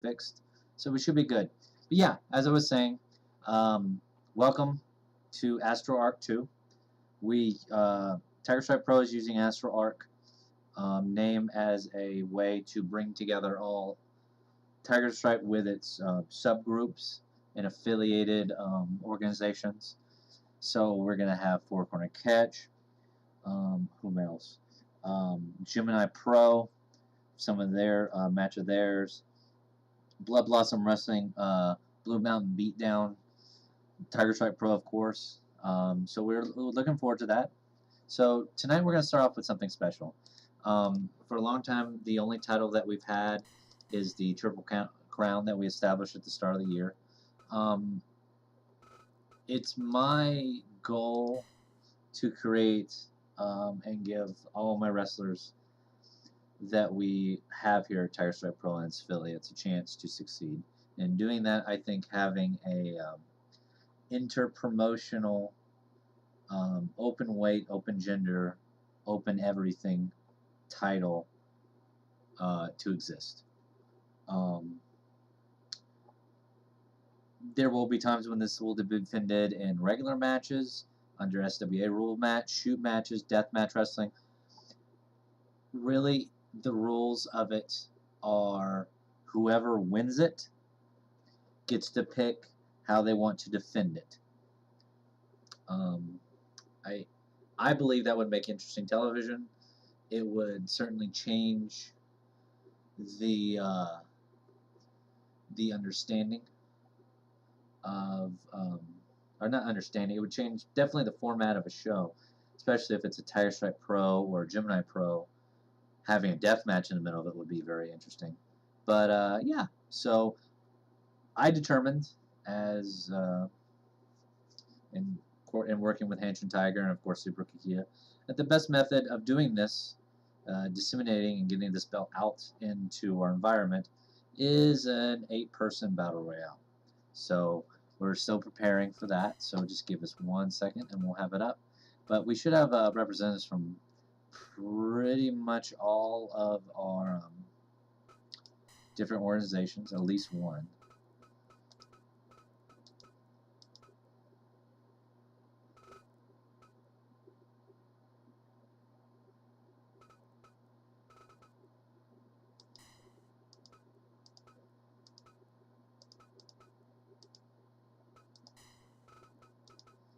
fixed, so we should be good. But yeah, as I was saying, welcome to Astral Ark 2. Tiger Stripe Pro is using Astral Ark name as a way to bring together all Tiger Stripe with its subgroups and affiliated organizations. So we're going to have Four Corner Catch, whom else? Gemini Pro, some of their match of theirs. Blood Blossom Wrestling, Blue Mountain Beatdown, Tiger Stripe Pro, of course. So we're looking forward to that. So tonight we're going to start off with something special. For a long time, the only title that we've had is the Triple Crown that we established at the start of the year. It's my goal to create and give all my wrestlers that we have here at Tiger Stripe Pro and its affiliates a chance to succeed. In doing that, I think having a interpromotional, open weight, open gender, open everything title to exist. There will be times when this will be defended in regular matches, under SWA rule match, shoot matches, deathmatch wrestling. Really, the rules of it are whoever wins it gets to pick how they want to defend it. I believe that would make interesting television. It would certainly change the understanding of, or not understanding. It would change definitely the format of a show, especially if it's a Tiger Stripe Pro or a Gemini Pro. Having a death match in the middle of it would be very interesting. But yeah, so I determined as in working with Hanshin Tiger and of course Super Kikia that the best method of doing this, disseminating and getting this belt out into our environment, is an 8-person battle royale. So we're still preparing for that, so just give us 1 second and we'll have it up. But we should have representatives from pretty much all of our different organizations, at least one.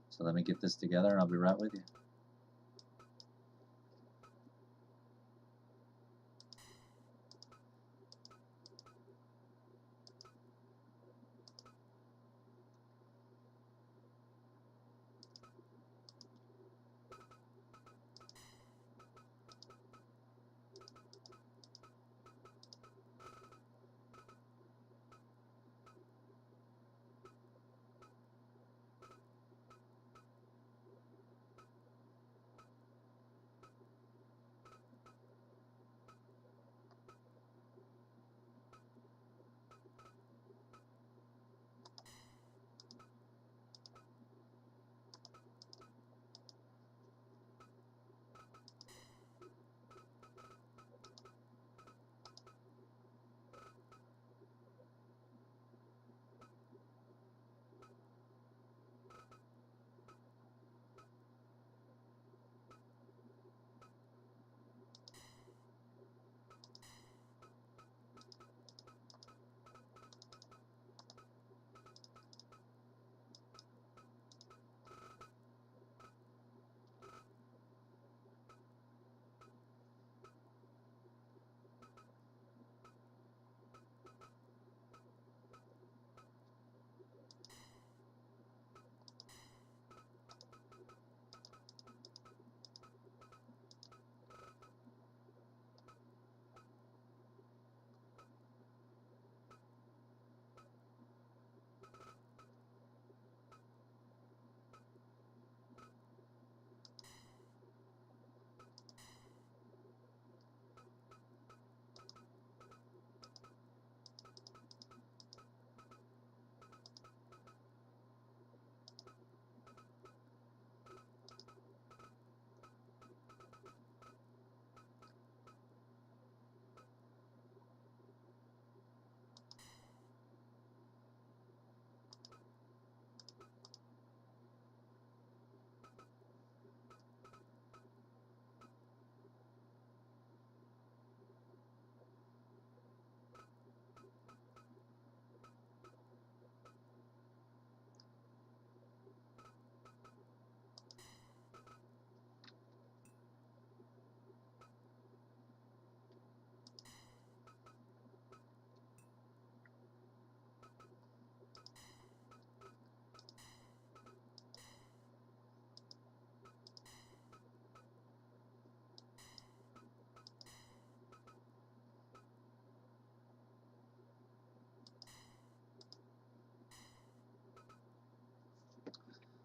So let me get this together and I'll be right with you.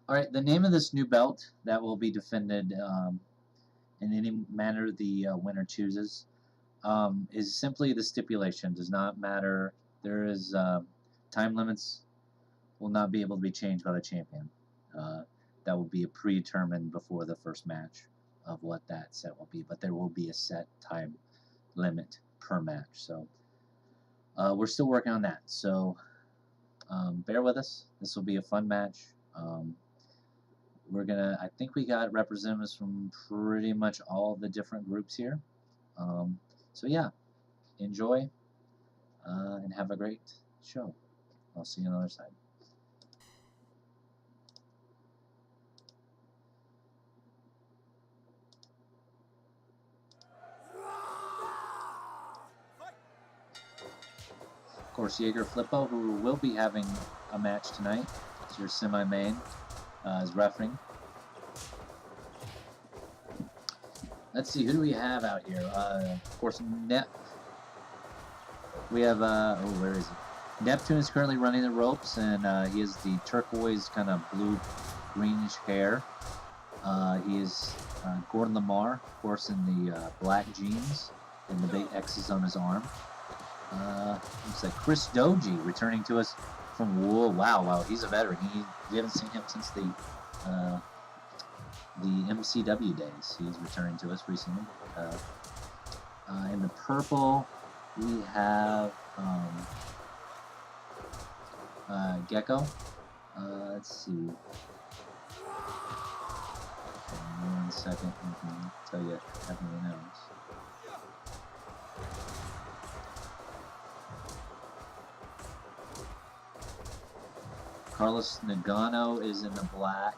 Alright, the name of this new belt that will be defended in any manner the winner chooses is simply the stipulation. Does not matter. There is time limits will not be able to be changed by the champion. That will be predetermined before the first match of what that set will be, but there will be a set time limit per match. So we're still working on that. So bear with us. This will be a fun match. I think we got representatives from pretty much all the different groups here. So yeah, enjoy and have a great show. I'll see you on the other side. Of course, Jaeger Flippo, who will be having a match tonight, is your semi-main, is refereeing. Let's see, who do we have out here? Of course, we have, where is he? Neptune is currently running the ropes, and he has the turquoise kind of blue-greenish hair. He is Gordon Lamar, of course, in the black jeans and the big X's on his arm. Looks like Chris Doji returning to us from wow, he's a veteran. We haven't seen him since the MCW days. He's returning to us recently. In the purple, we have Gecko. Let's see. One second, I can tell you everyone else. Carlos Nagano is in the black.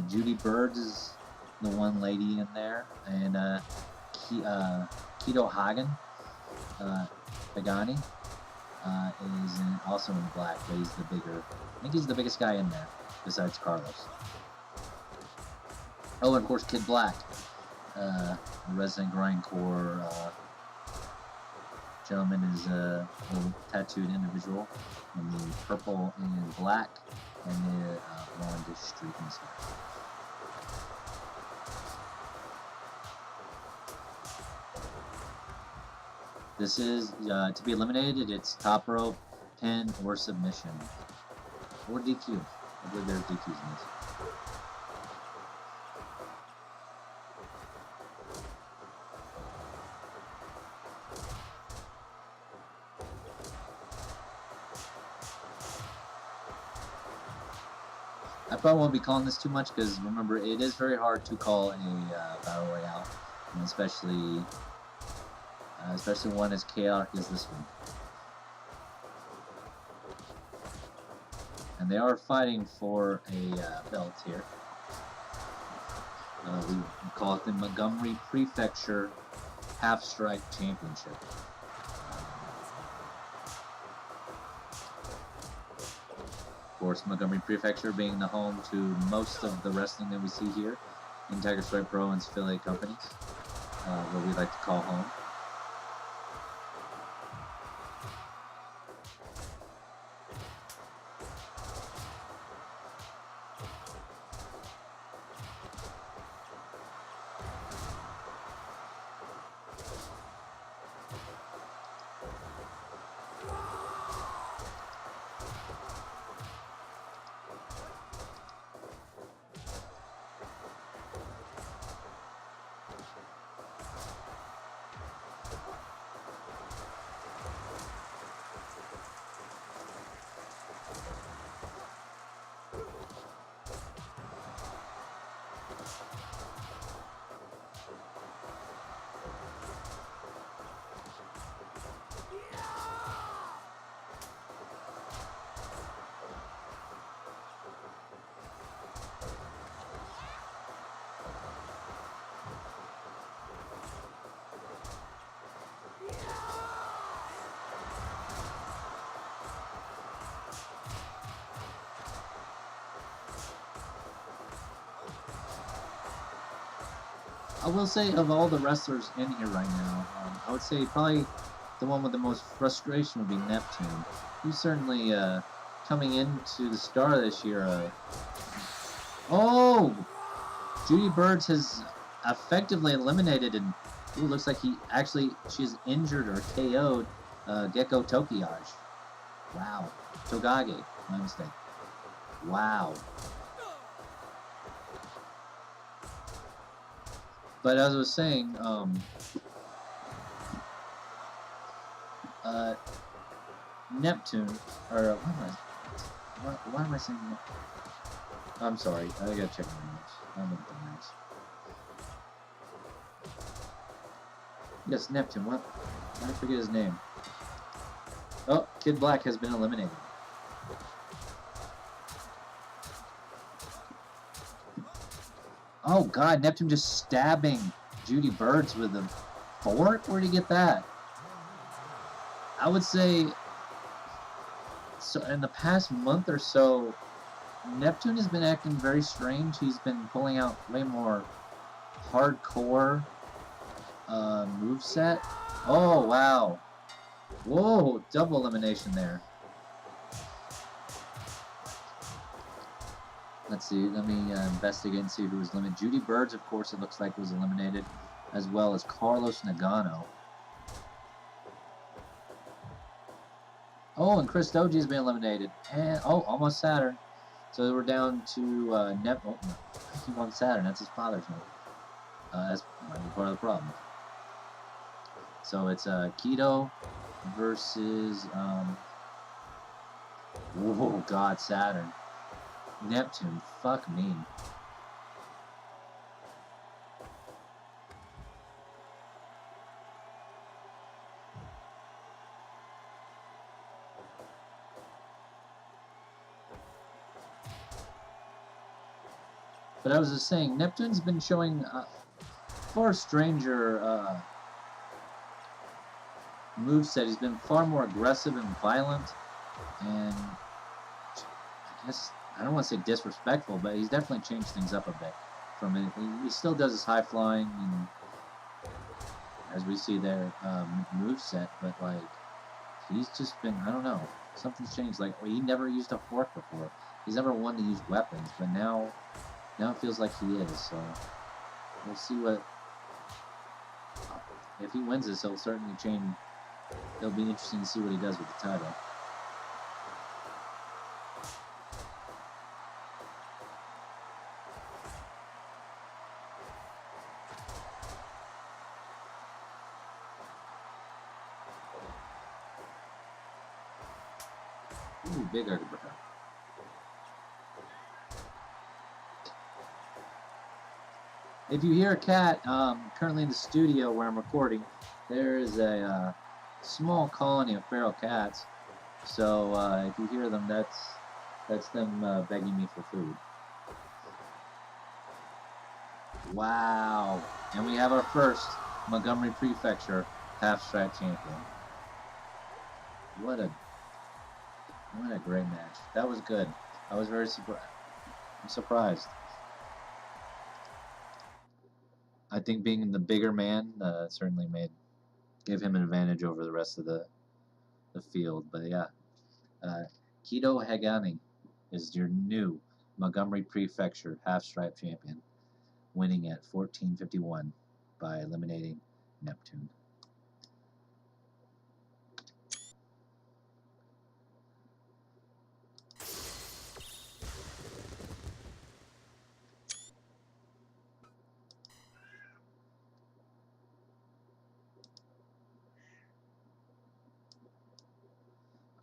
Judy Birds is the one lady in there, and Keto Hagen Pagani is also in black, but he's the bigger. I think he's the biggest guy in there besides Carlos. Oh, and of course Kid Black, the resident grindcore gentleman, is a little tattooed individual in the purple and black and the blondish streak in his hair. This is to be eliminated. It's top rope, pin, or submission, or DQ. I believe there's DQs in this. I probably won't be calling this too much because remember, it is very hard to call a battle royale, and especially one as chaotic as this one. And they are fighting for a belt here. We call it the Montgomery Prefecture Half Strike Championship. Of course, Montgomery Prefecture being the home to most of the wrestling that we see here in Tiger Stripe Pro and affiliate companies, what we like to call home. I will say, of all the wrestlers in here right now, I would say probably the one with the most frustration would be Neptune. He's certainly coming into the start of this year Oh! Judy Birds has effectively eliminated, and ooh, looks like she's injured or KO'd Gecko Tokiage. Wow. Togage, my mistake. Wow. But as I was saying, Neptune, or why am I saying Neptune? I'm sorry, I gotta check my notes. I'm looking at the notes. Yes, Neptune, what? I forget his name. Oh, Kid Black has been eliminated. Oh god, Neptune just stabbing Judy Birds with a fork? Where'd he get that? I would say, so in the past month or so, Neptune has been acting very strange. He's been pulling out way more hardcore moveset. Oh, wow. Whoa, double elimination there. Let's see, let me investigate and see who was eliminated. Judy Birds, of course, it looks like was eliminated, as well as Carlos Nagano. Oh, and Chris Doji's been eliminated. And, oh, almost Saturn. So we're down to oh, no. He won Saturn, that's his father's name. That's might be part of the problem. So it's Keto versus, oh god, Saturn. Neptune, fuck me. But I was just saying, Neptune's been showing far stranger moveset. He's been far more aggressive and violent, and I guess, I don't want to say disrespectful, but he's definitely changed things up a bit from it. He still does his high flying, and as we see there, moveset, but like, he's just been, I don't know, something's changed. Like, he never used a fork before. He's never one to use weapons, but now it feels like he is, so we'll see what, if he wins this, he'll certainly change. It'll be interesting to see what he does with the title. Ooh, big uppercut. If you hear a cat, currently in the studio where I'm recording, there is a small colony of feral cats. So if you hear them, that's them begging me for food. Wow! And we have our first Montgomery Prefecture half-stripe champion. What a great match. That was good. I was very surprised. I think being the bigger man certainly give him an advantage over the rest of the field. But yeah, Keto Hagani is your new Montgomery Prefecture half-stripe champion, winning at 14:51 by eliminating Neptune.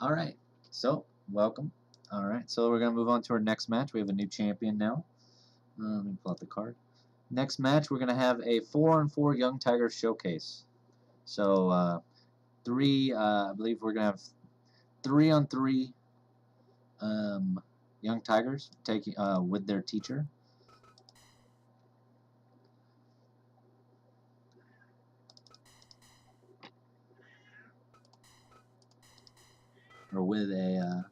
All right, so welcome. All right, so we're gonna move on to our next match. We have a new champion now. Let me pull out the card. Next match, we're gonna have a 4-on-4 Young Tigers showcase. So I believe we're gonna have 3-on-3 Young Tigers taking with their teacher. Or with a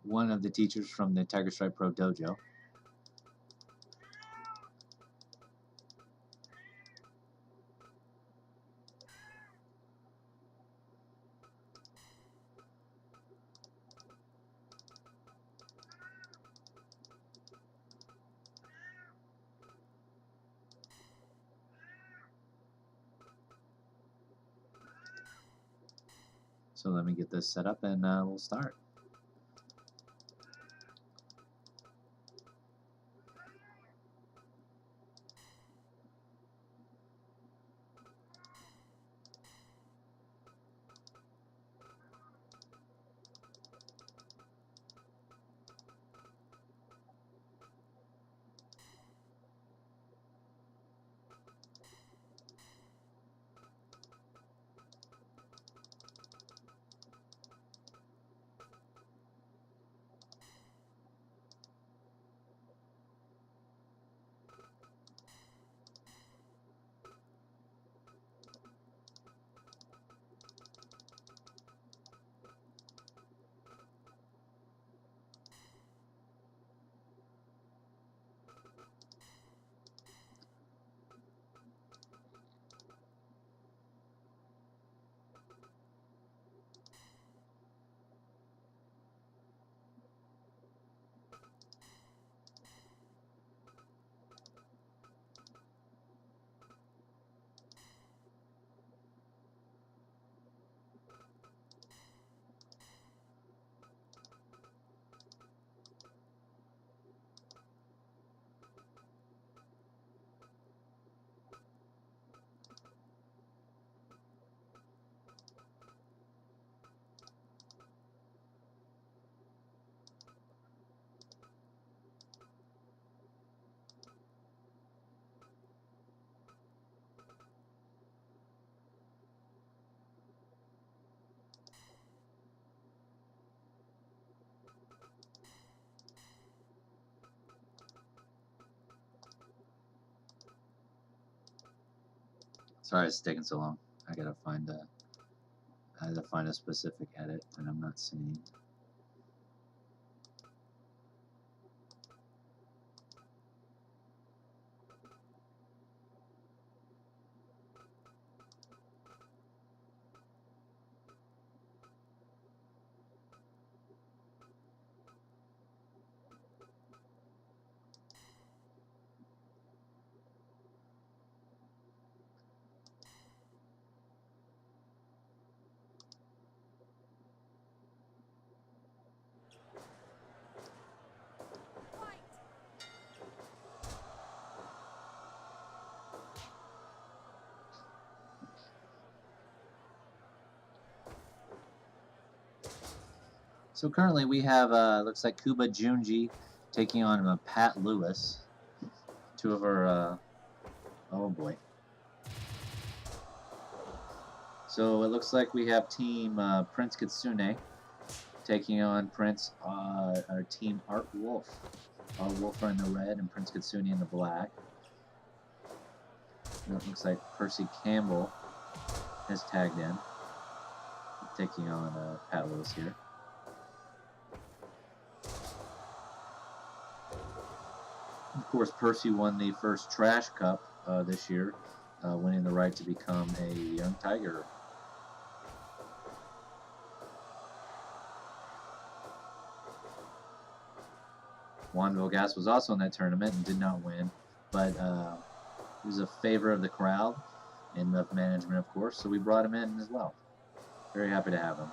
one of the teachers from the Tiger Stripe Pro Dojo. So let me get this set up and we'll start. Sorry it's taking so long. I had to find a specific edit that I'm not seeing. So currently we have, looks like Kuba Junji taking on Pat Lewis. Two of our, oh boy. So it looks like we have team Prince Kitsune taking on our team Art Wolf. Art Wolf are in the red and Prince Kitsune in the black. And it looks like Percy Campbell has tagged in, taking on Pat Lewis here. Of course, Percy won the first Trash Cup this year, winning the right to become a Young Tiger. Juan Vilgas was also in that tournament and did not win, but he was a favor of the crowd and of management, of course, so we brought him in as well. Very happy to have him.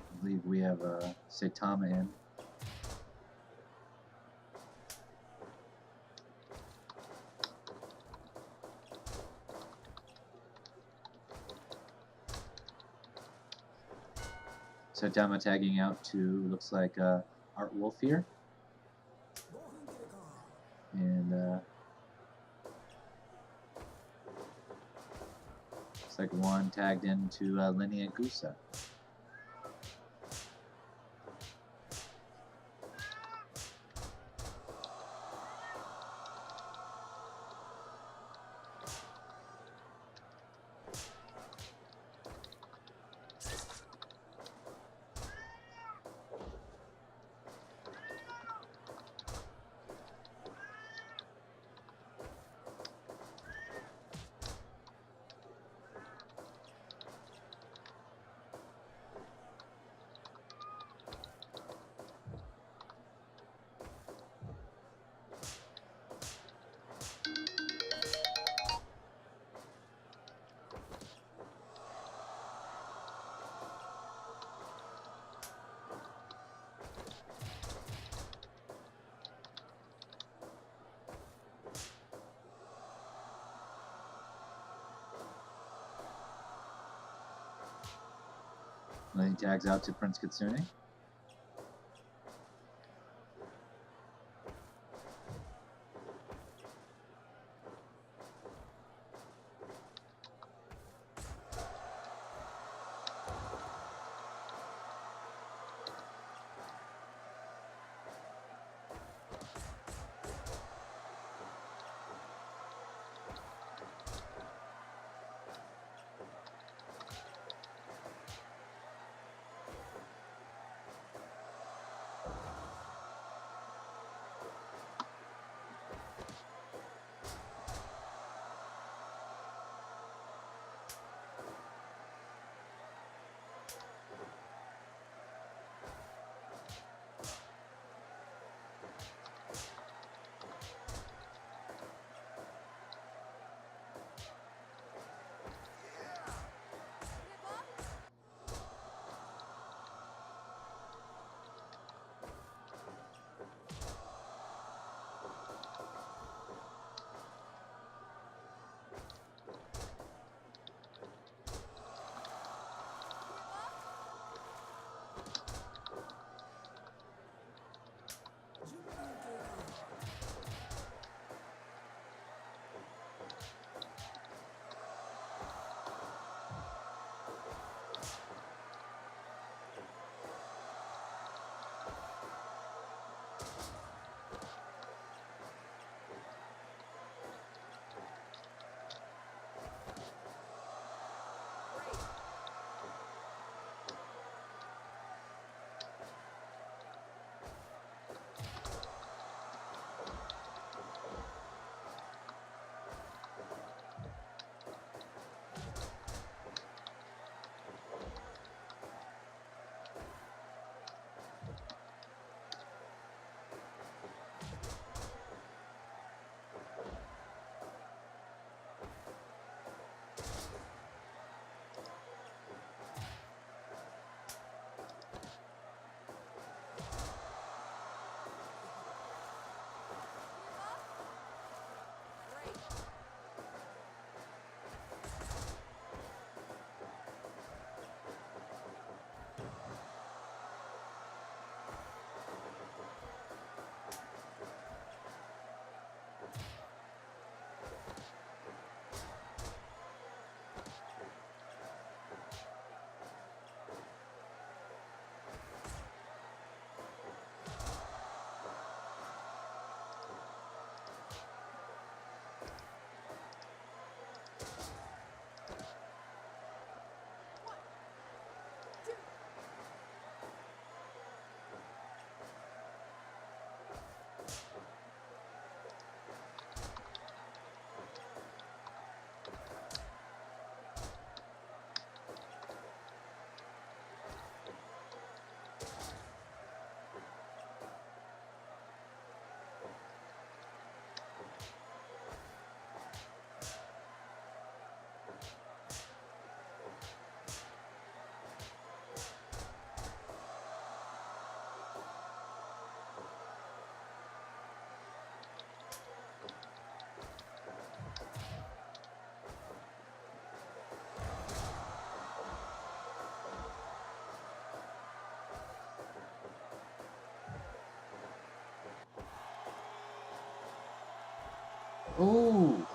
I believe we have Saitama in. Saitama tagging out to, looks like Art Wolf here. And looks like one tagged into Lenny and Gusa. Lenny tags out to Prince Kitsune. Ooh!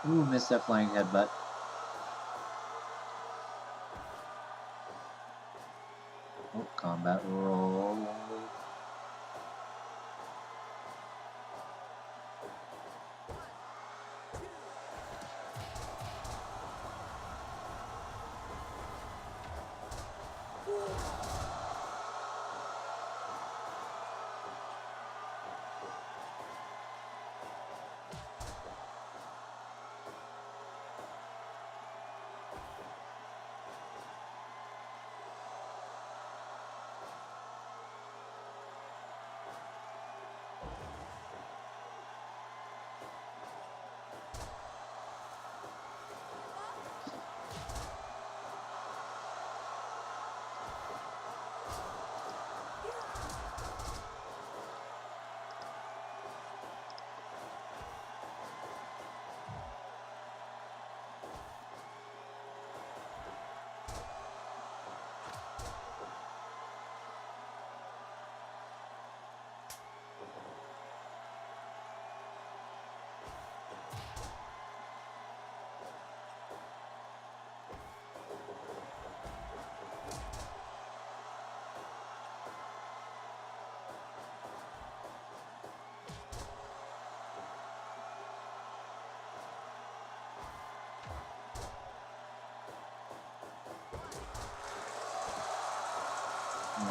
Ooh, missed that flying headbutt. Oh, combat roll.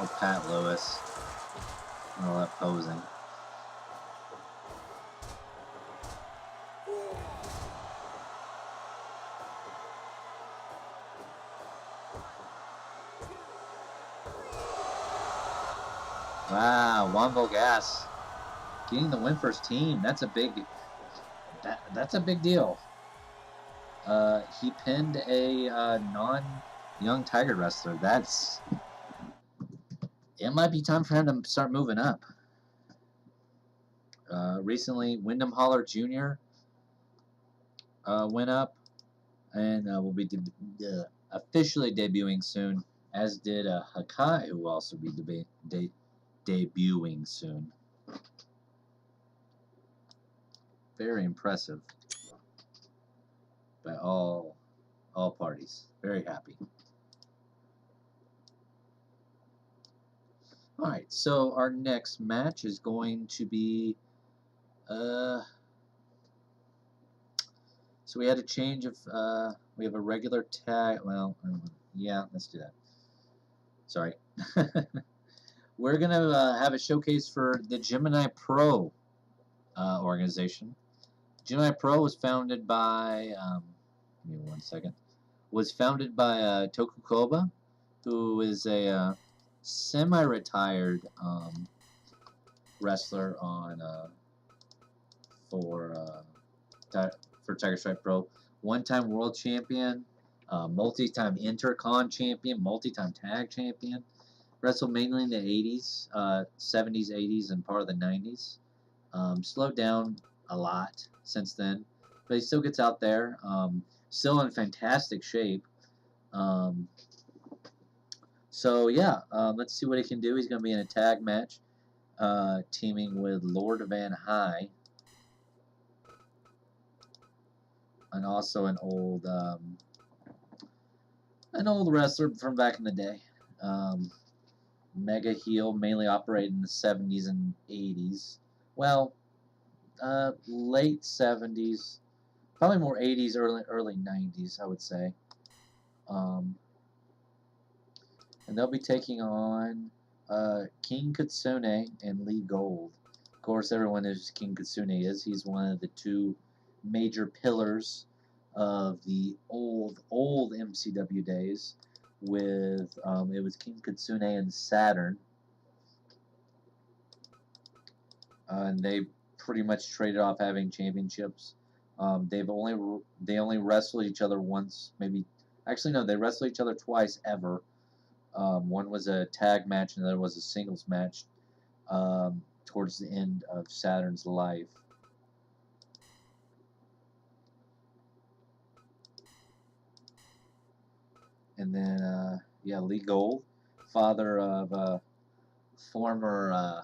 Oh, Pat Lewis. All that posing. Wow, Wombo Gas getting the win for his team. That's a big deal. He pinned a non-young Tiger wrestler. It might be time for him to start moving up. Recently, Wyndham Holler Jr. Went up and will be officially debuting soon, as did Hakai, who will also be debuting soon. Very impressive by all parties. Very happy. All right, so our next match is going to be so we had a change of we have a regular tag. Well, yeah, let's do that. Sorry. We're gonna have a showcase for the Gemini Pro organization. Gemini Pro was founded by give me 1 second. Was founded by Tokukoba, who is a semi-retired wrestler on for Tiger Stripe Pro. One-time world champion, multi-time Intercon champion, multi-time tag champion. Wrestled mainly in the 80s, 70s, 80s, and part of the 90s. Slowed down a lot since then, but he still gets out there. Still in fantastic shape. So yeah, let's see what he can do. He's going to be in a tag match, teaming with Lord Van High, and also an old wrestler from back in the day. Mega heel, mainly operated in the 70s and 80s. Well, late 70s, probably more 80s, early 90s, I would say. And they'll be taking on King Kitsune and Lee Gold. Of course, everyone knows who King Kitsune is. He's one of the two major pillars of the old MCW days. With it was King Kitsune and Saturn, and they pretty much traded off having championships. They only wrestled each other once, maybe. Actually, no, they wrestled each other twice ever. One was a tag match, and the other was a singles match towards the end of Saturn's life. And then, yeah, Lee Gold, father of former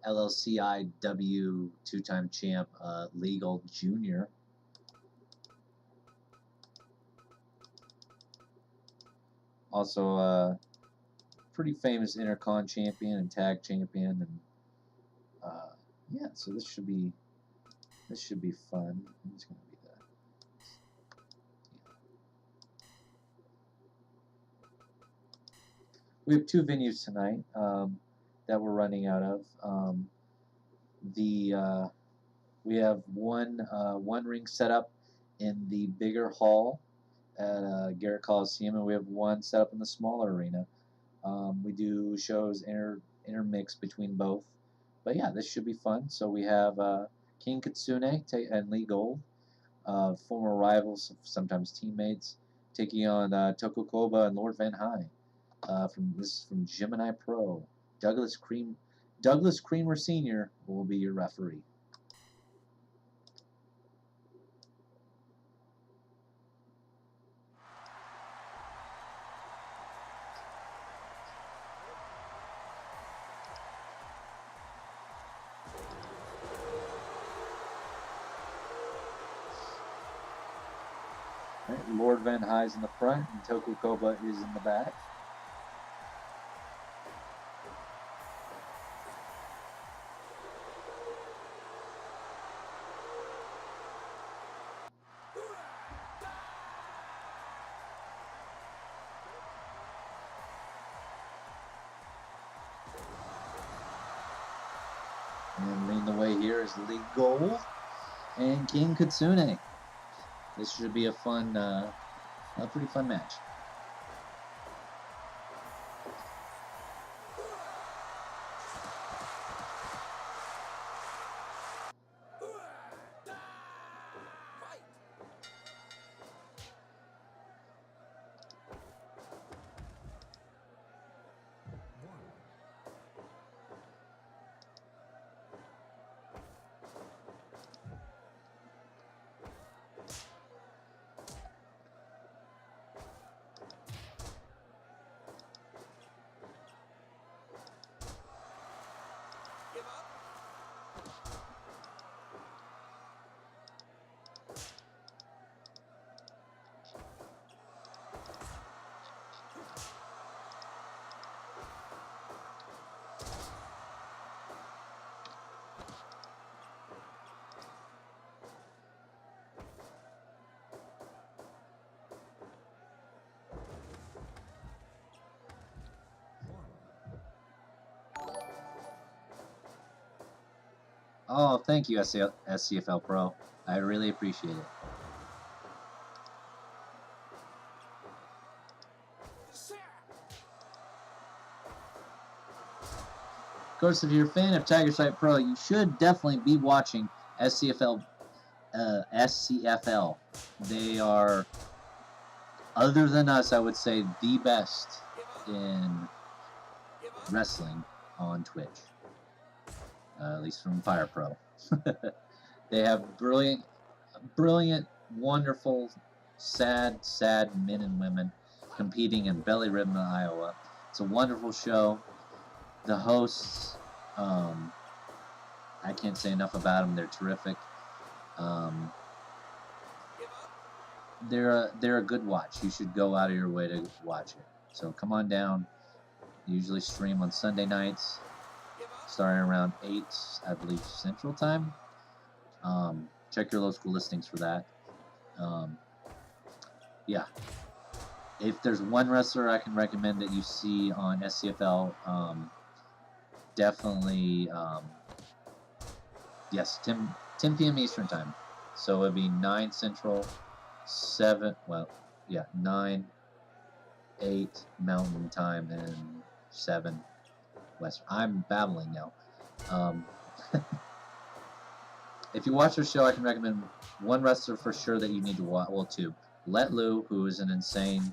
LLCIW two-time champ Lee Gold Jr. Also, pretty famous Intercon champion and tag champion, and yeah, so this should be fun. It's going to be that. We have two venues tonight that we're running out of. We have one ring set up in the bigger hall at Garrett Coliseum, and we have one set up in the smaller arena. We do shows intermixed between both. But yeah, this should be fun. So we have King Kitsune and Lee Gold, former rivals, sometimes teammates, taking on Tokukoba and Lord Van High. From Gemini Pro. Douglas Creamer Sr. will be your referee. Right, Lord Van High's in the front, and Tokukoba is in the back. And leading the way here is Lee Gold and King Katsune. This should be a pretty fun match. Oh, thank you, SCFL Pro. I really appreciate it. Of course, if you're a fan of Tiger Stripe Pro, you should definitely be watching SCFL. SCFL. They are, other than us, I would say the best in wrestling on Twitch. At least from Fire Pro. They have brilliant, wonderful, sad men and women competing in Belly Ribbon, Iowa. It's a wonderful show. The hosts, I can't say enough about them. They're terrific. They're a good watch. You should go out of your way to watch it. So come on down. They usually stream on Sunday nights, starting around 8, I believe, Central Time. Check your local listings for that. Yeah. If there's one wrestler I can recommend that you see on SCFL, definitely, yes, 10 p.m. Eastern Time. So it'd be 9 Central, 7, well, yeah, 9, 8 Mountain Time, and 7 West. I'm babbling now. If you watch the show, I can recommend one wrestler for sure that you need to watch. Well, 2. Let Lou, who is an insane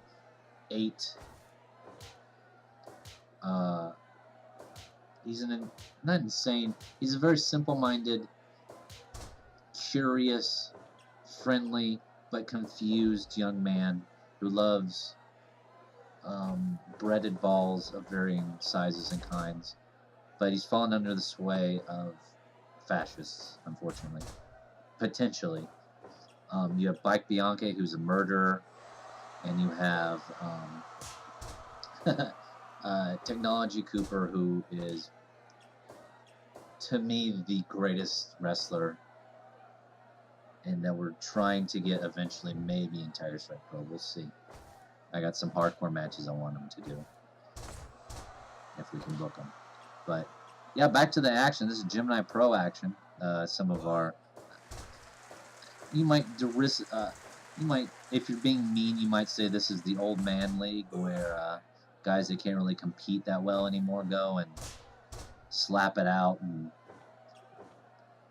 8. He's not insane. He's a very simple-minded, curious, friendly, but confused young man who loves breaded balls of varying sizes and kinds. But he's fallen under the sway of fascists, unfortunately. Potentially. You have Mike Bianchi, who's a murderer, and you have Technology Cooper, who is, to me, the greatest wrestler, and that we're trying to get eventually maybe in Tiger Stripe Pro. We'll see. I got some hardcore matches I want them to do, if we can book them. But yeah, back to the action. This is Gemini Pro action. Some of our, you might, if you're being mean, you might say this is the old man league, where guys that can't really compete that well anymore go and slap it out and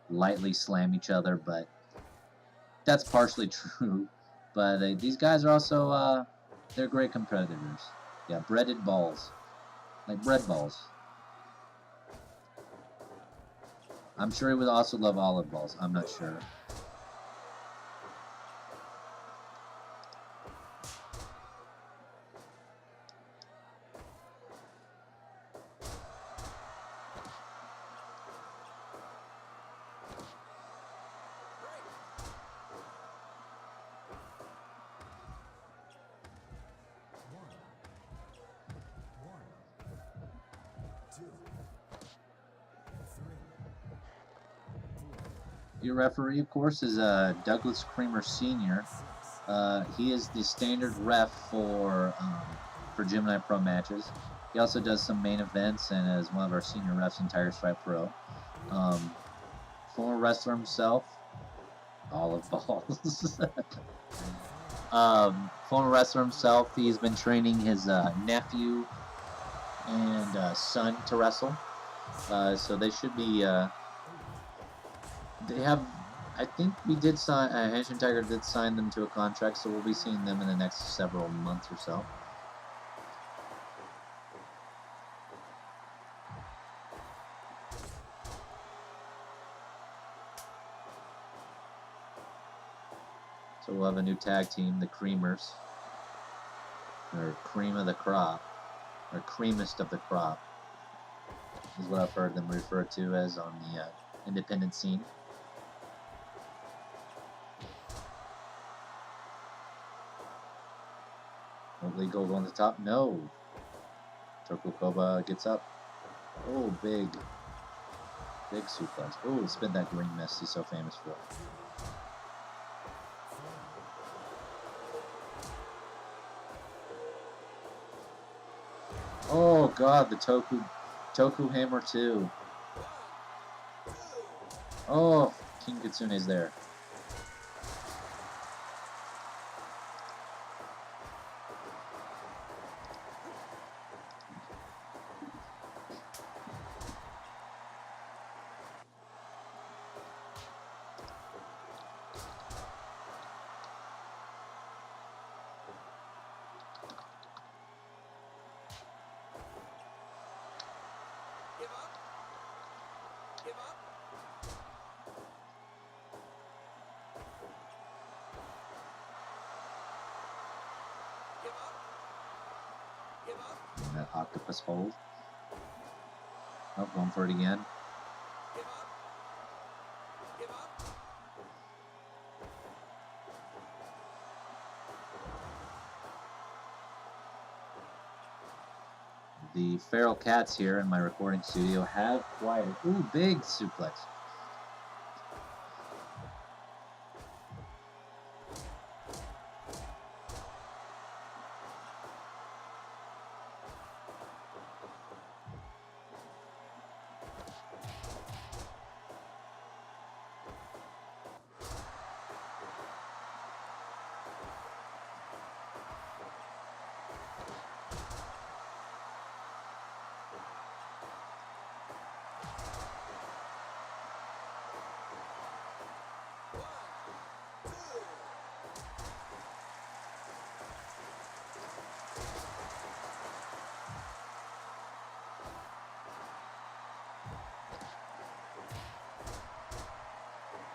lightly slam each other. But that's partially true. But these guys are also, they're great competitors. Yeah, breaded balls. Like bread balls. I'm sure he would also love olive balls. I'm not sure. Your referee, of course, is Douglas Creamer Sr. He is the standard ref for Gemini Pro matches. He also does some main events and is one of our senior refs in Tiger Stripe Pro. Former wrestler himself, olive balls. Former wrestler himself, he's been training his nephew and son to wrestle. So they should be. They have. I think we did sign. Hanshin Tiger did sign them to a contract, so we'll be seeing them in the next several months or so. So we'll have a new tag team, the Creamers, or Cream of the Crop, or Creamest of the Crop, is what I've heard them referred to as on the independent scene. Legal on the top. No. Tokukoba gets up. Oh, big suplex. Oh, spin that green mist he's so famous for. Oh God, the Toku Hammer 2. Oh, King Kitsune's there. And that octopus hold. Oh, going for it again. The feral cats here in my recording studio have quieted. Ooh, big suplex.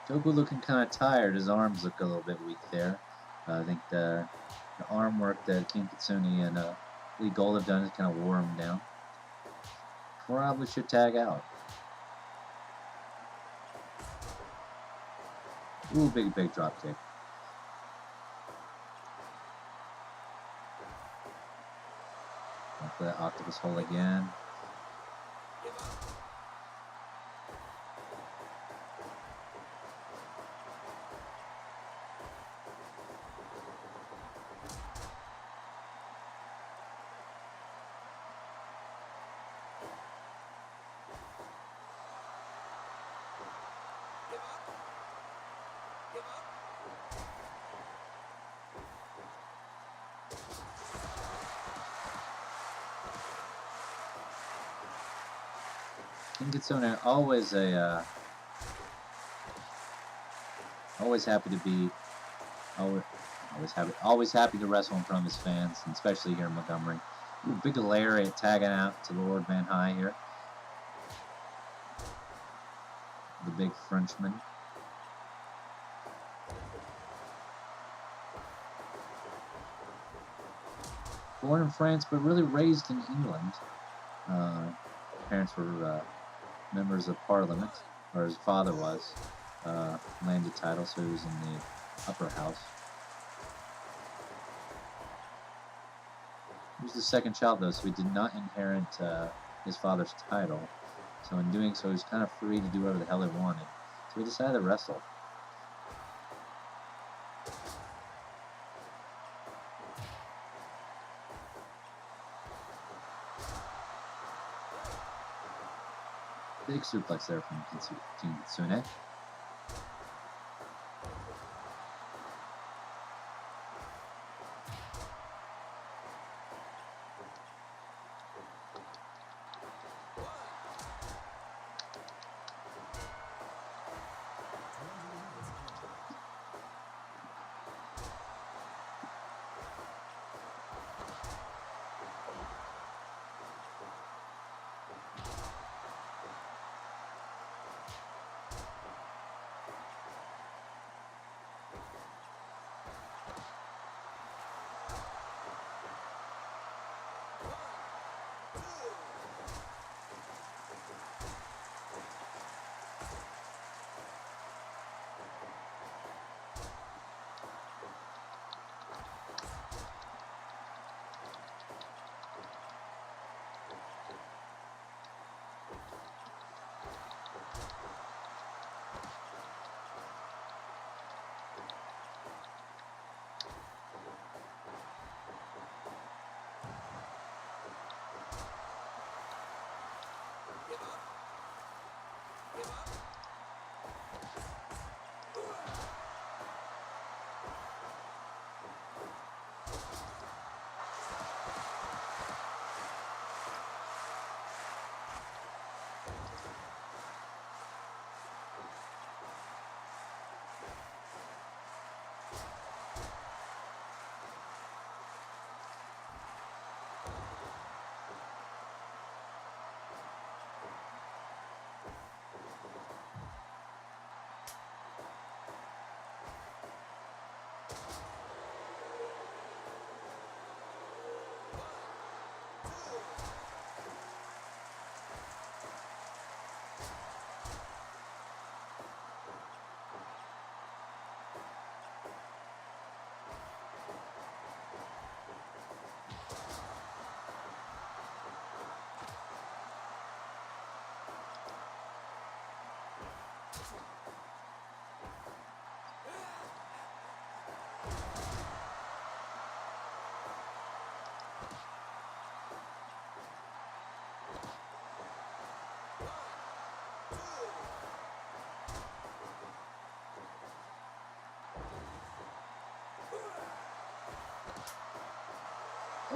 Toku looking kind of tired. His arms look a little bit weak there. I think the arm work that King Kitsune and Lee Gold have done has kind of wore him down. Probably should tag out. Ooh, big drop kick. Off the octopus hole again. King Kitsune always happy to be always happy to wrestle in front of his fans, and especially here in Montgomery. Ooh, big lariat tagging out to Lord Van High here. The big Frenchman. Born in France, but really raised in England. Parents were members of Parliament, or his father was. Landed title, so he was in the upper house. He was the second child, though, so he did not inherit his father's title. So in doing so, he was kind of free to do whatever the hell he wanted. So he decided to wrestle. Big suplex there from Kitsune.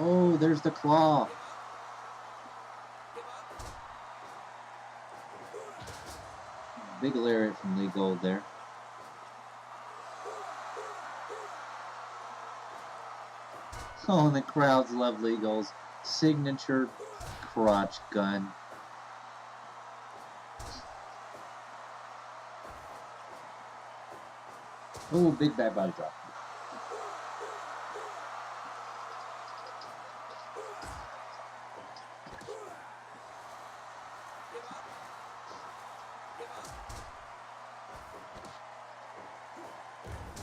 Oh, there's the claw. Big lariat from Lee Gold there. Oh, and the crowds love Lee Gold's signature crotch gun. Oh, big back body drop.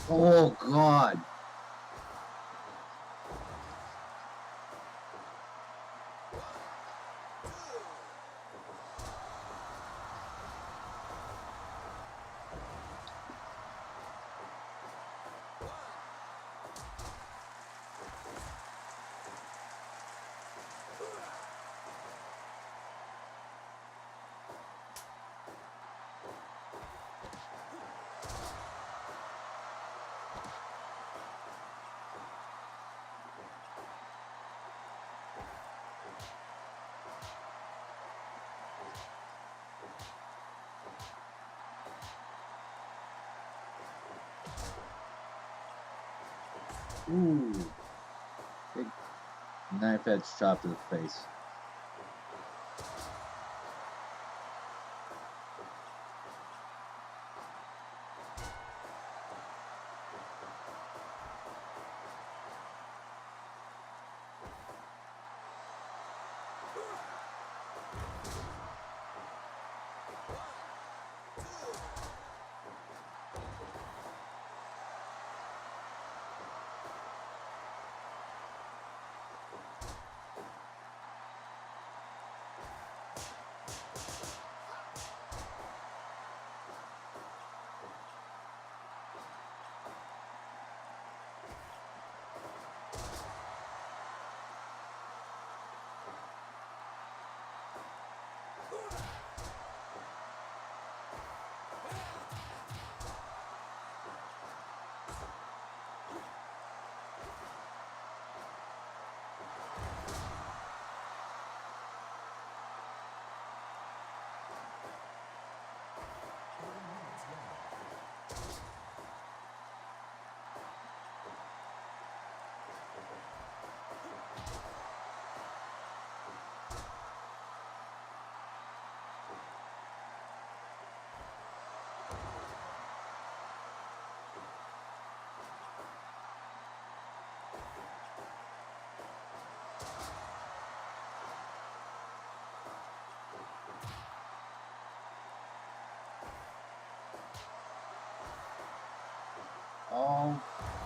Oh, God. Ooh. Big knife edge chop to the face.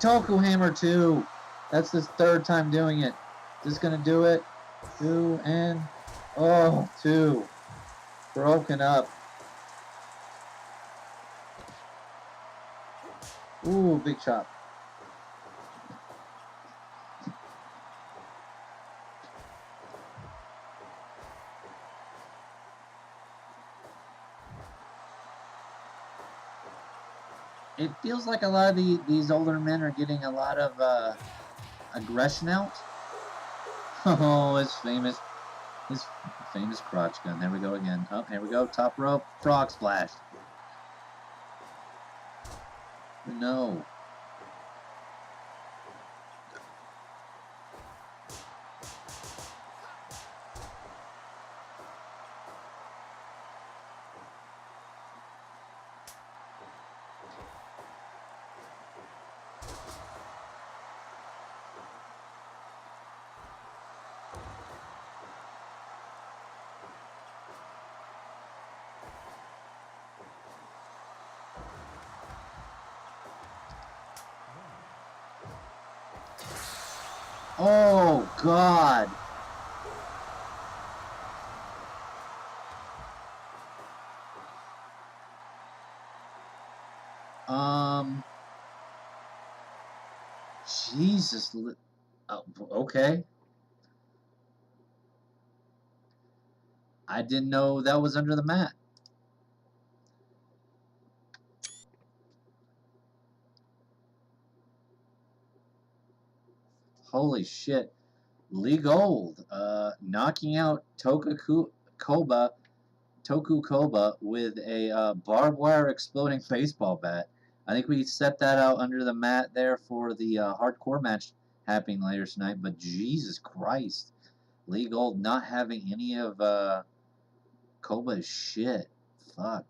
Toku Hammer 2. That's the third time doing it. Just gonna do it. 2 and... Oh, 2. Broken up. Ooh, big chop. It feels like a lot of these older men are getting a lot of aggression out. Oh, his famous crotch gun. There we go again. Oh, here we go. Top rope. Frog splash. No. Oh, God. Jesus. Oh, okay. I didn't know that was under the mat. Holy shit. Lee Gold, knocking out Toku Koba with a barbed wire exploding baseball bat. I think we set that out under the mat there for the hardcore match happening later tonight. But Jesus Christ, Lee Gold not having any of Koba's shit. Fuck,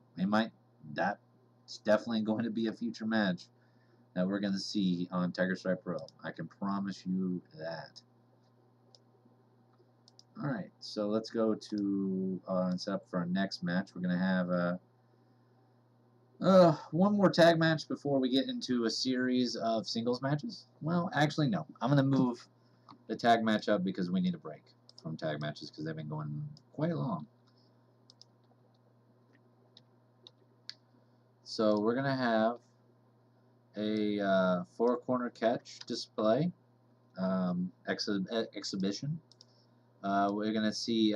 that's definitely going to be a future match that we're going to see on Tiger Stripe Pro. I can promise you that. Alright, so let's go to set up for our next match. We're going to have one more tag match before we get into a series of singles matches. Well, actually, no. I'm going to move the tag match up because we need a break from tag matches because they've been going quite long. So we're going to have a four-corner catch display exhibition. We're going to see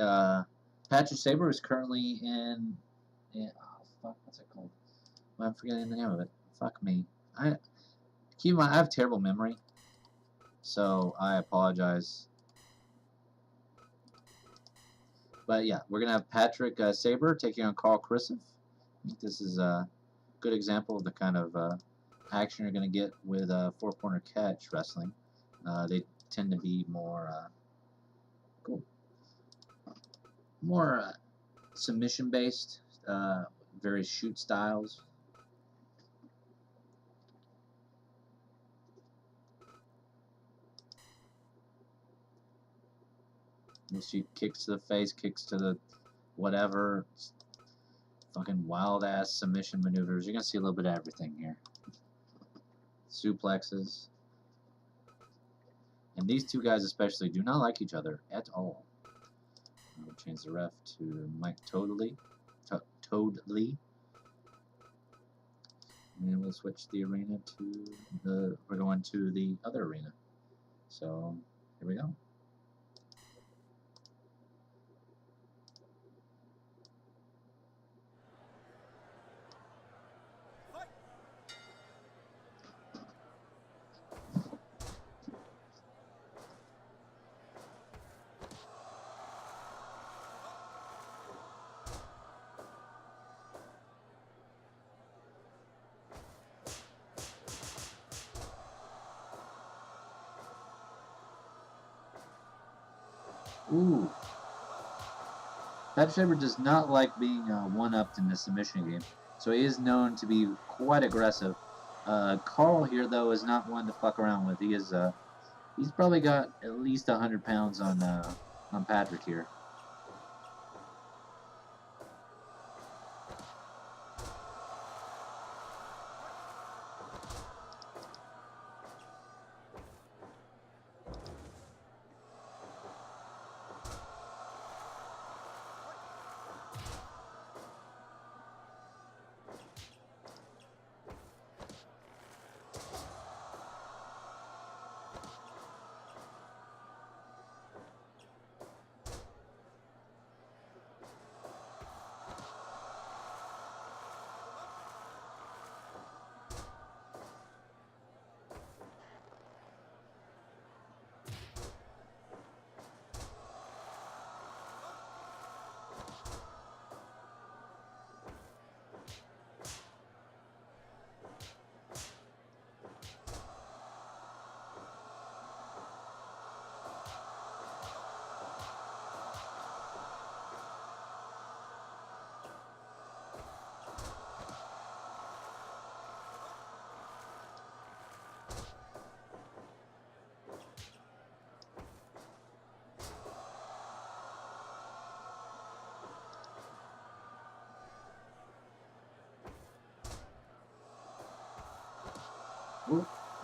Patrick Sabre is currently in oh, fuck, what's it called? I'm forgetting the name of it. Fuck me. Keep in mind, I have terrible memory, so I apologize. But yeah, we're going to have Patrick Sabre taking on Carl Kristoff. I think this is a good example of the kind of action you're going to get with four-corner catch wrestling. They tend to be more more submission-based, various shoot styles. You'll see kicks to the face, kicks to the whatever, fucking wild-ass submission maneuvers. You're going to see a little bit of everything here. Suplexes. And these two guys especially do not like each other at all. We'll change the ref to Mike Toadley. And we'll switch the arena to we're going to the other arena. So, here we go. Ooh. Patrick Sabre does not like being one-upped in the submission game, so he is known to be quite aggressive. Carl here, though, is not one to fuck around with. He is he's probably got at least 100 pounds on Patrick here.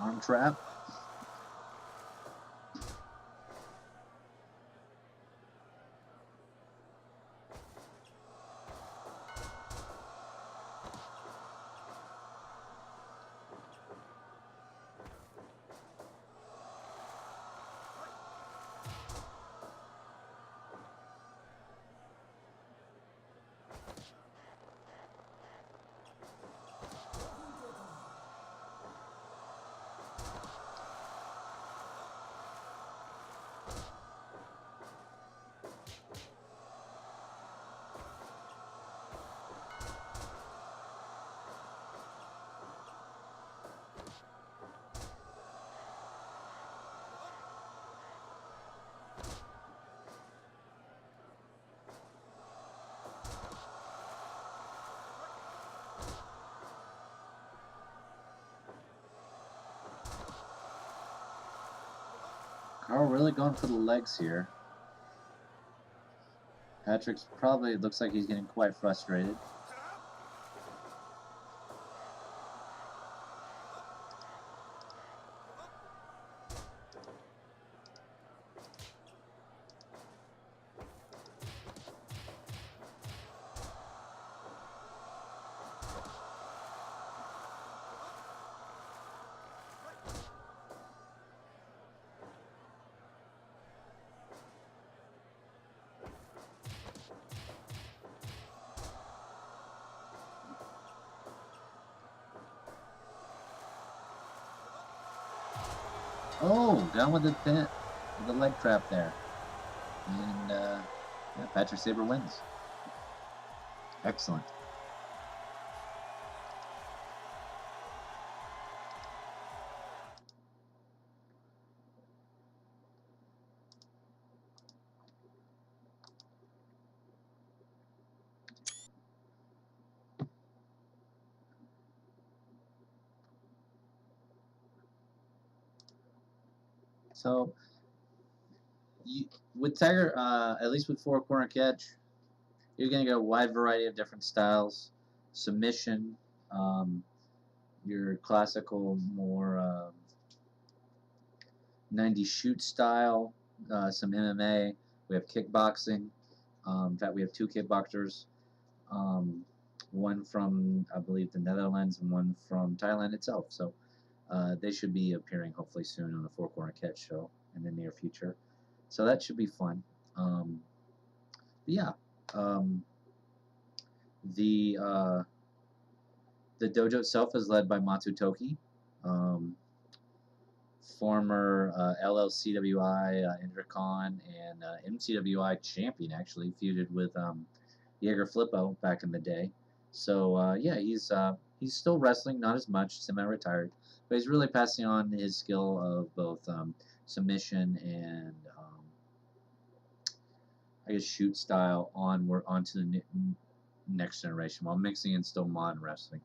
Arm trap. Carl really going for the legs here. Patrick's probably, it looks like he's getting quite frustrated. Oh, down with the pin, with the leg trap there. And yeah, Patrick Sabre wins. Excellent. So, with Tiger, at least with four corner catch, you're going to get a wide variety of different styles. Submission, your classical, more 90s shoot style, some MMA. We have kickboxing. In fact, we have two kickboxers. One from, I believe, the Netherlands and one from Thailand itself. So they should be appearing hopefully soon on the Four Corner Catch show in the near future. So that should be fun. Yeah, the dojo itself is led by Matsu Toki, former LLCWI Intercon and MCWI champion, actually feuded with Jaeger Flippo back in the day. So yeah, he's still wrestling, not as much, semi-retired, but he's really passing on his skill of both submission and I guess shoot style onto the next generation, while mixing in still modern wrestling.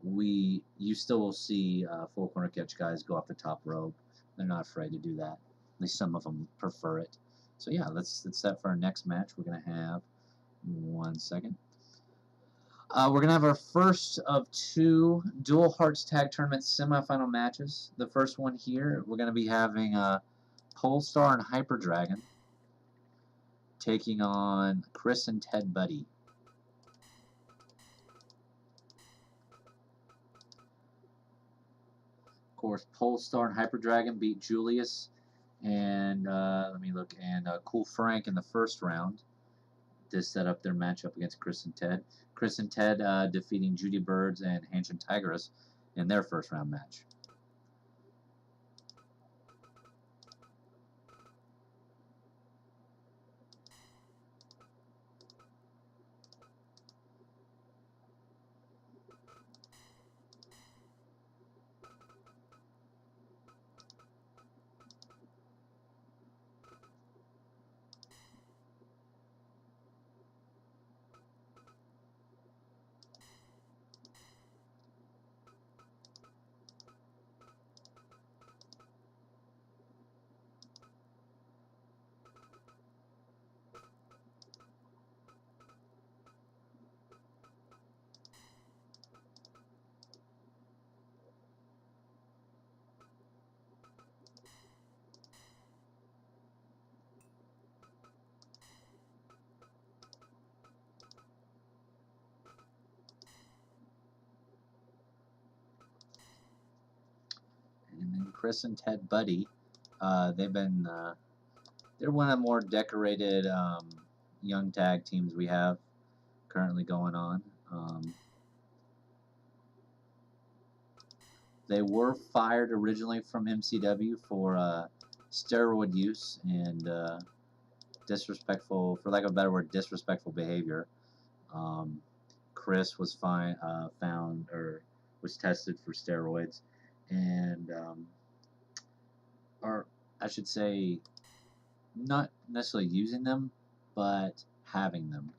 You still will see four corner catch guys go off the top rope. They're not afraid to do that. At least some of them prefer it. So yeah, let's set for our next match. We're gonna have 1 second. We're gonna have our first of two Dual Hearts Tag Tournament semifinal matches. The first one here, we're gonna be having Polestar and Hyper Dragon taking on Chris and Ted Buddy. Of course, Polestar and Hyper Dragon beat Julius and let me look, and Cool Frank in the first round to set up their matchup against Chris and Ted. Chris and Ted defeating Judy Birds and Hanshin Tigress in their first round match. Chris and Ted Buddy. They've been they're one of the more decorated young tag teams we have currently going on. They were fired originally from MCW for steroid use and disrespectful, for lack of a better word, disrespectful behavior. Chris was found or was tested for steroids, and or I should say, not necessarily using them, but having them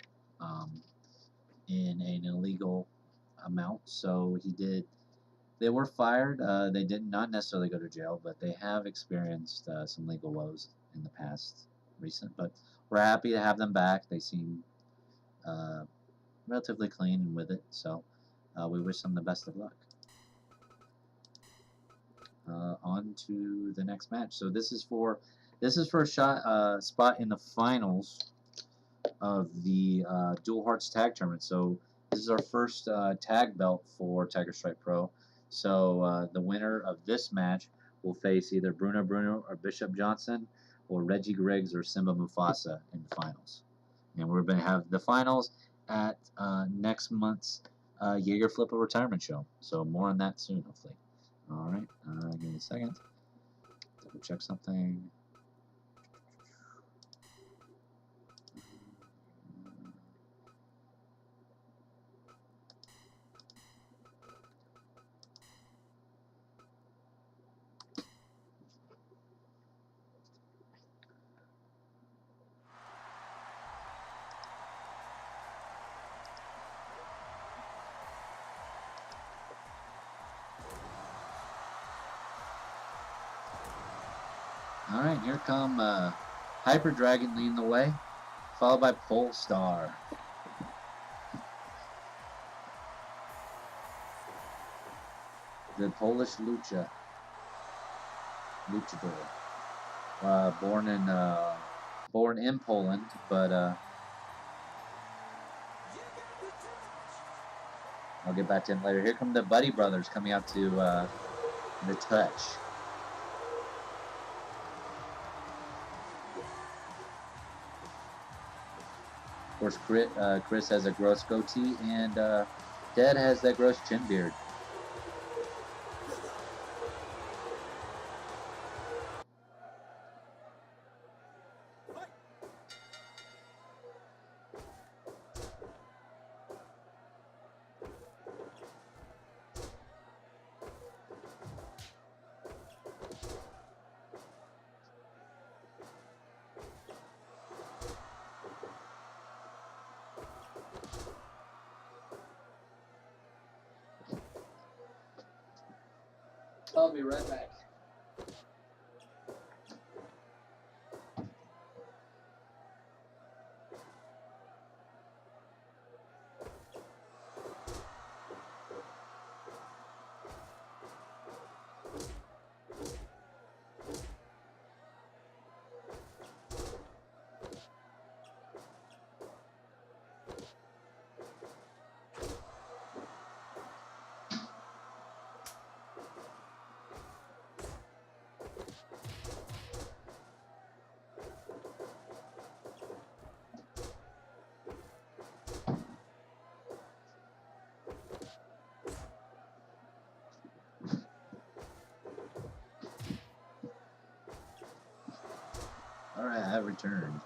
in an illegal amount. So he did. They were fired. They did not necessarily go to jail, but they have experienced some legal woes in the past recent. But we're happy to have them back. They seem relatively clean and with it, so we wish them the best of luck. On to the next match. So this is for a spot in the finals of the Dual Hearts Tag Tournament. So this is our first tag belt for Tiger Stripe Pro. So the winner of this match will face either Bruno or Bishop Johnson, or Reggie Griggs or Simba Mufasa in the finals. And we're going to have the finals at next month's Jaeger Flipper retirement show. So more on that soon, hopefully. All right, give me a second. Double check something. All right, here come Hyper Dragon leading the way, followed by Polestar. The Polish luchador, born in Poland, but I'll get back to him later. Here come the Buddy Brothers coming out to the touch. Of course, Chris has a gross goatee, and Dad has that gross chin beard. I'll be right back. Alright, I have returned.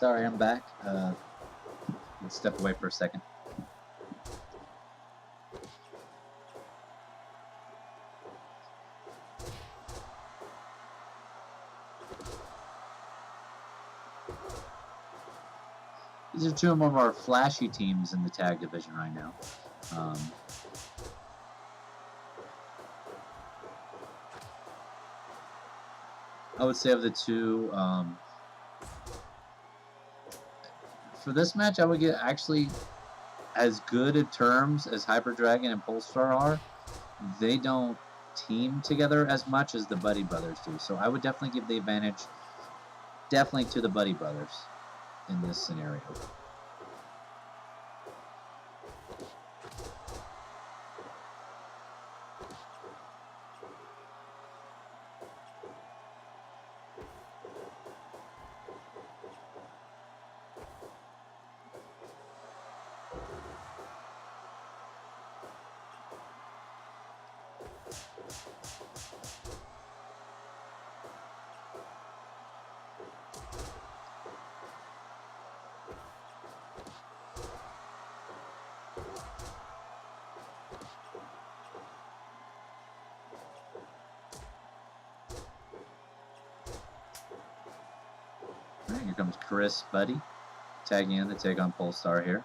Sorry, I'm back. Let's step away for a second. These are two of our more flashy teams in the tag division right now. I would say of the two, for this match, I would get actually as good in terms as Hyper Dragon and Polestar are. They don't team together as much as the Buddy Brothers do. So I would definitely give the advantage to the Buddy Brothers in this scenario. Alright, here comes Chris Buddy tagging in to take on Polestar here.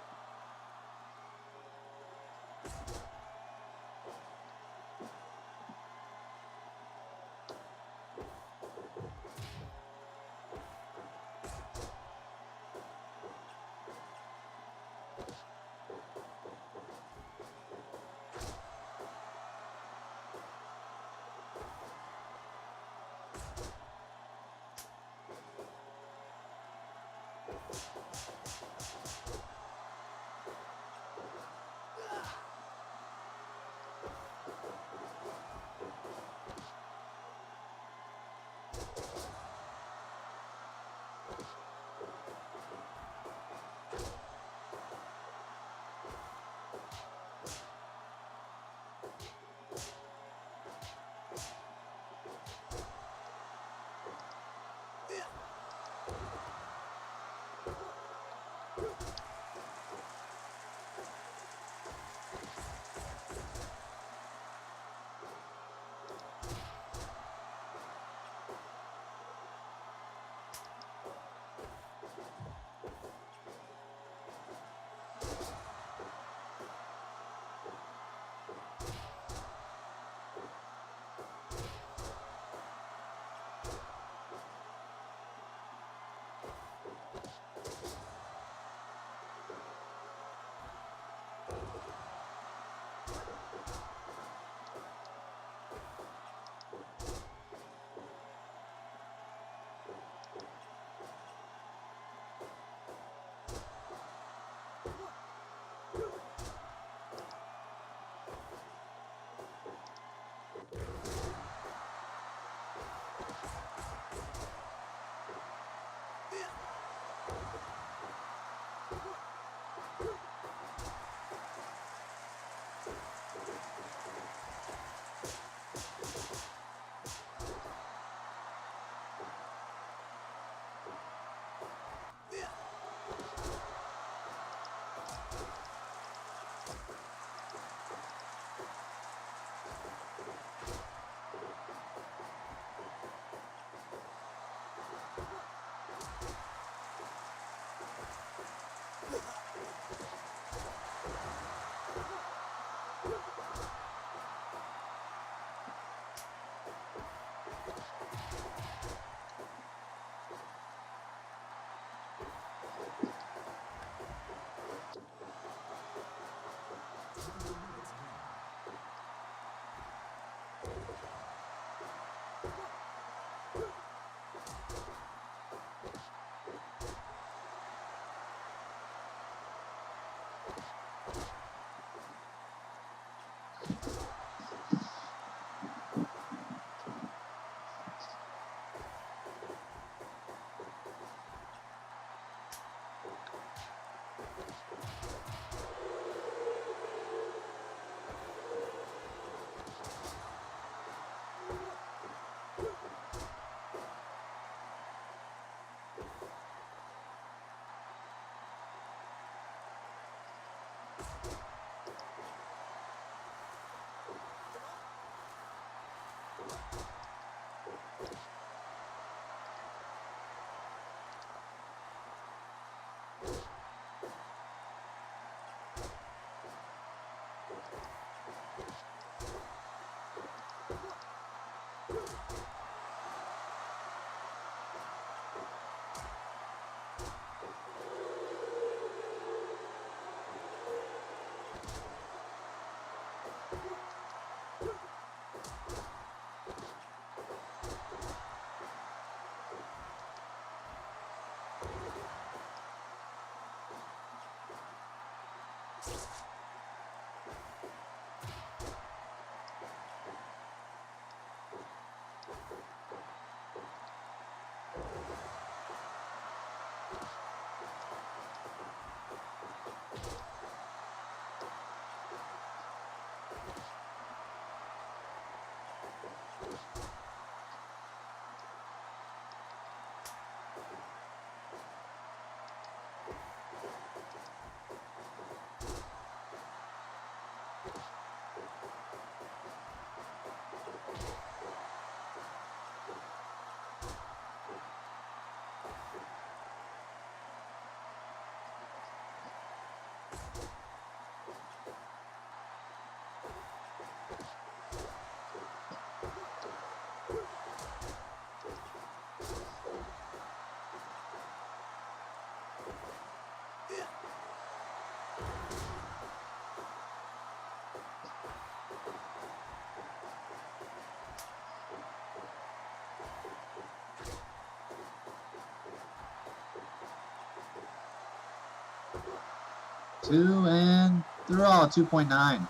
Two, and they're all 2.9.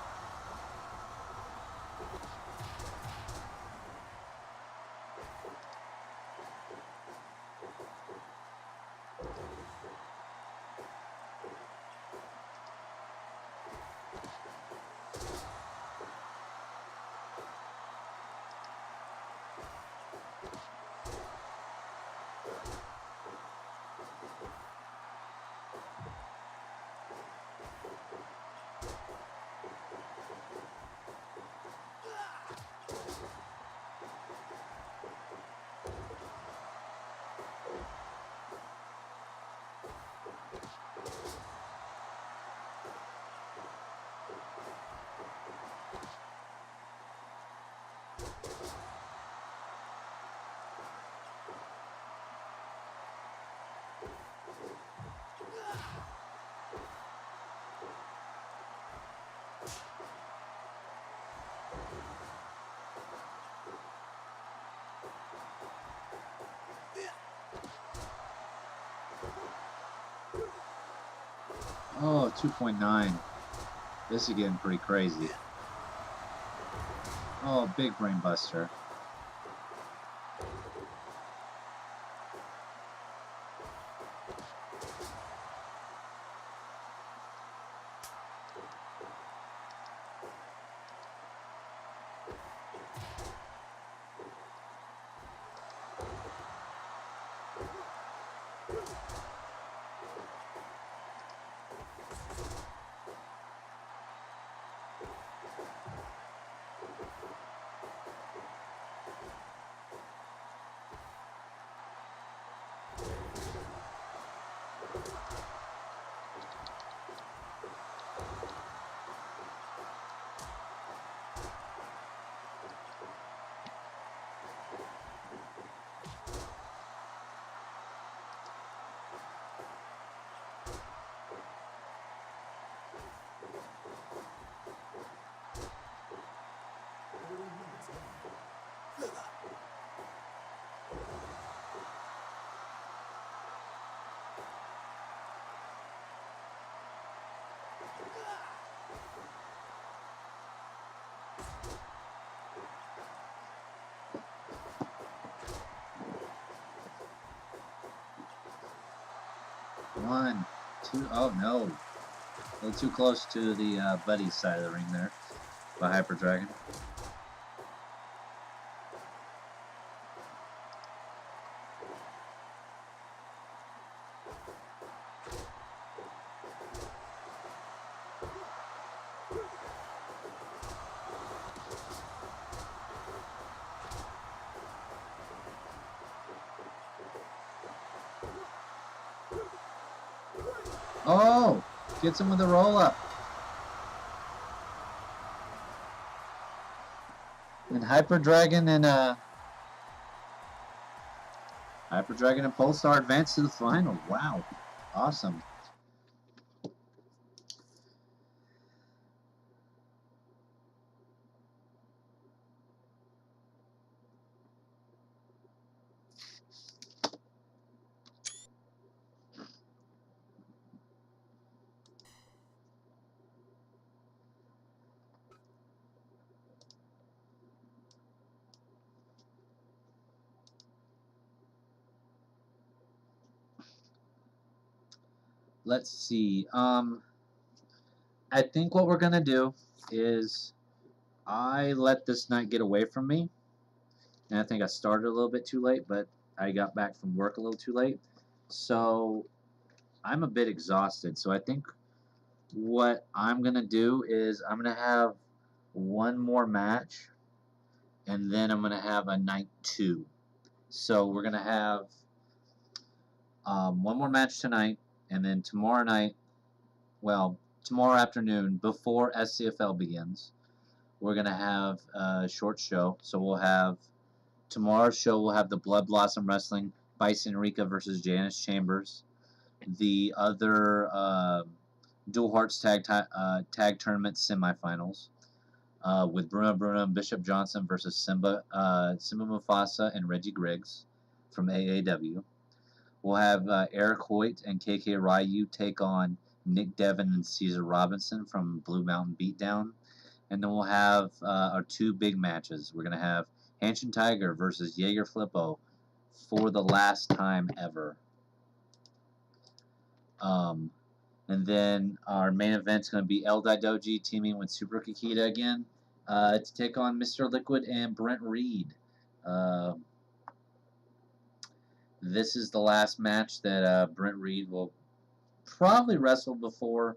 Oh, 2.9. This is getting pretty crazy. Oh, big brain buster. One, two, oh no. A little too close to the buddy side of the ring there by Hyper Dragon. Oh, gets him with a roll up. And Hyper Dragon and Pulsar advance to the final. Wow, awesome. Let's see. I think what we're gonna do is I let this night get away from me, and I think I started a little bit too late, but I got back from work a little too late, so I'm a bit exhausted. So I think what I'm gonna do is I'm gonna have one more match, and then I'm gonna have a night 2. So we're gonna have one more match tonight, and then tomorrow night, well, tomorrow afternoon before SCFL begins, we're going to have a short show. So we'll have tomorrow's show, we'll have the Blood Blossom Wrestling, Bison Rica versus Janice Chambers. The other Dual Hearts tag tournament semifinals with Bruno and Bishop Johnson versus Simba Mufasa and Reggie Griggs from AAW. We'll have Eric Hoyt and KK Ryu take on Nick Devon and Caesar Robinson from Blue Mountain Beatdown. And then we'll have our 2 big matches. We're going to have Hanshin Tiger versus Jaeger Flippo for the last time ever. And then our main event's going to be El Daidoji teaming with Super Kikita again to take on Mr. Liquid and Brent Reed. This is the last match that Brent Reed will probably wrestle before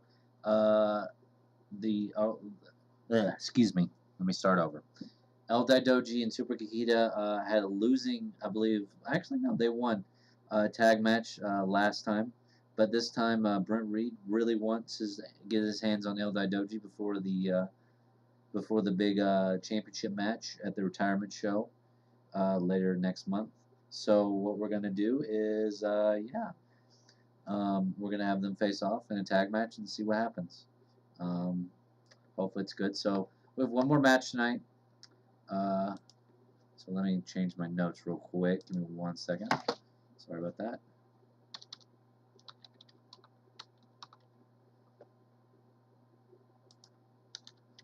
excuse me. Let me start over. El Daidoji and Super Kikita had a losing, I believe. Actually, no, they won a tag match last time. But this time, Brent Reed really wants to get his hands on El Daidoji before the big championship match at the retirement show later next month. So what we're gonna do is, we're gonna have them face off in a tag match and see what happens. Hopefully it's good. So we have one more match tonight. So let me change my notes real quick. Give me 1 second. Sorry about that.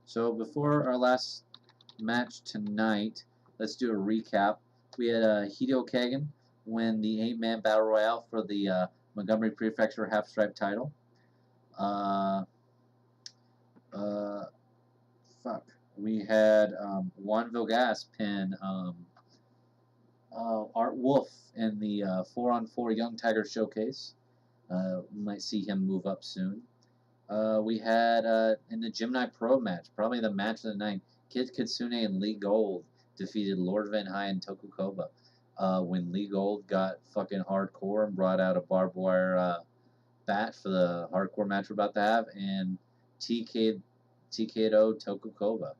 So before our last match tonight, let's do a recap. We had Hideo Kagan win the 8-man Battle Royale for the Montgomery Prefecture Half Stripe title. We had Juan Vilgas pin Art Wolf in the 4-on-4 Young Tiger Showcase. We might see him move up soon. We had in the Gemini Pro match, probably the match of the night, Kid Kitsune and Lee Gold defeated Lord Van High and Tokukoba. When Lee Gold got fucking hardcore and brought out a barbed wire bat for the hardcore match we're about to have, and TK'd Tokukoba.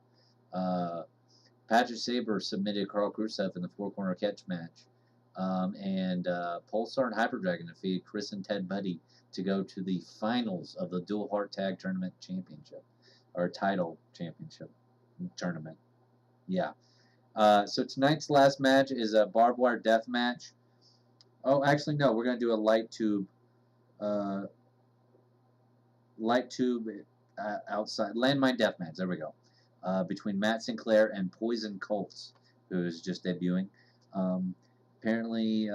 Patrick Saber submitted Carl Krusev in the 4-corner catch match. And Pulsar and Hyper Dragon defeated Chris and Ted Buddy to go to the finals of the Dual Heart Tag Tournament Championship, or Title Championship Tournament. Yeah. So tonight's last match is a barbed wire death match. Oh, actually, no. We're going to do a light tube outside. Landmine death match. There we go. Between Matt Sinclair and Poison Colts, who is just debuting. Apparently,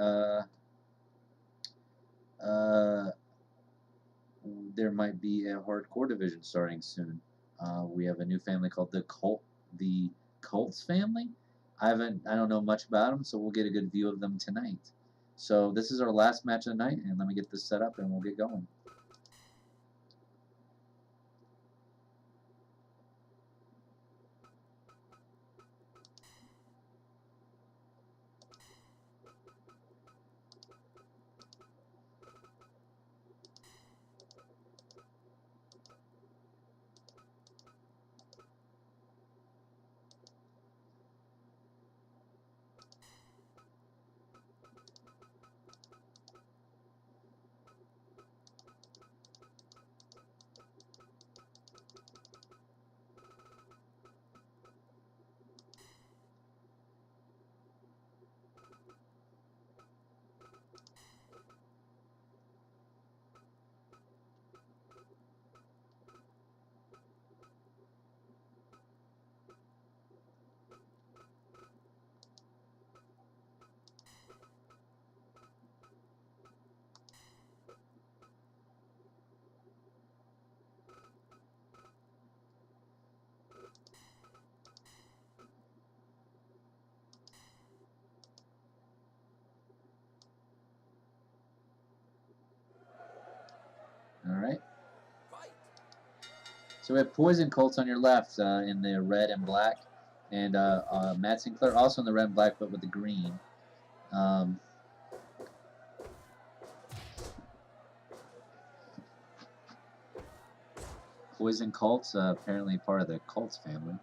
there might be a hardcore division starting soon. We have a new family called the Colts family. I don't know much about them, so we'll get a good view of them tonight. So this is our last match of the night, and let me get this set up, and we'll get going. Alright. So we have Poison Colts on your left in the red and black. And Matt Sinclair also in the red and black, but with the green. Poison Colts, apparently part of the Colts family.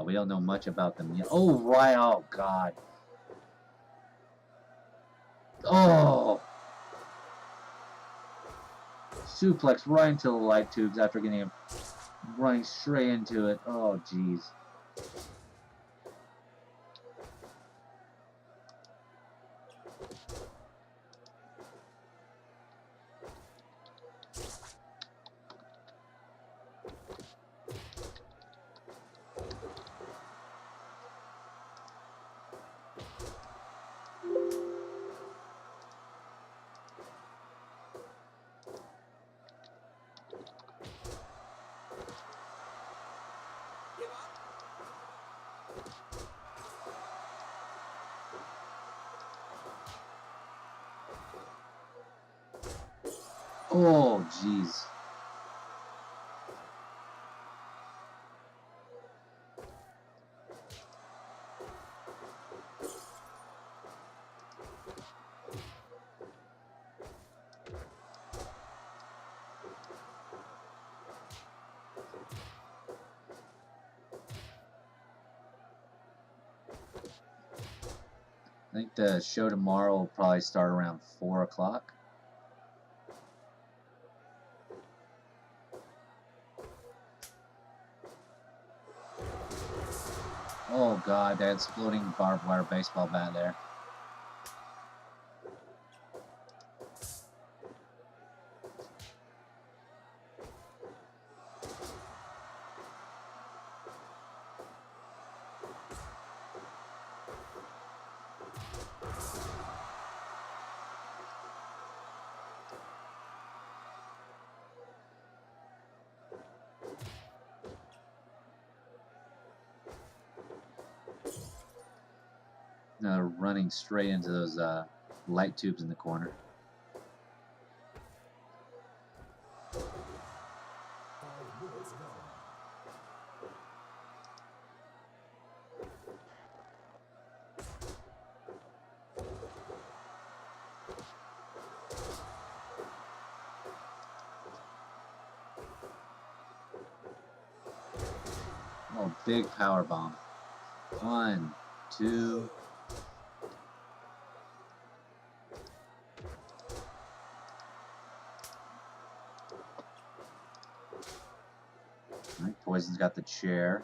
We don't know much about them yet. Oh, right. Oh, God. Oh! Suplex right into the light tubes after getting him running straight into it. Oh, jeez. Oh, jeez. I think the show tomorrow will probably start around 4 o'clock. Oh, God, that exploding barbed wire baseball bat there. Running straight into those light tubes in the corner. Oh, big power bomb. 1, 2. All right, Poison's got the chair.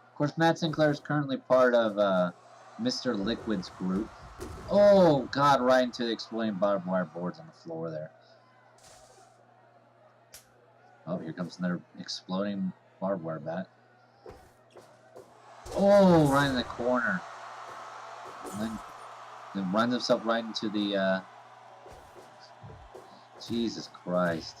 Of course, Matt Sinclair is currently part of Mr. Liquid's group. Oh, God, right into the exploding barbed wire boards on the floor there. Oh, here comes another exploding barbed wire bat. Oh, right in the corner. And then runs himself right into the... Jesus Christ.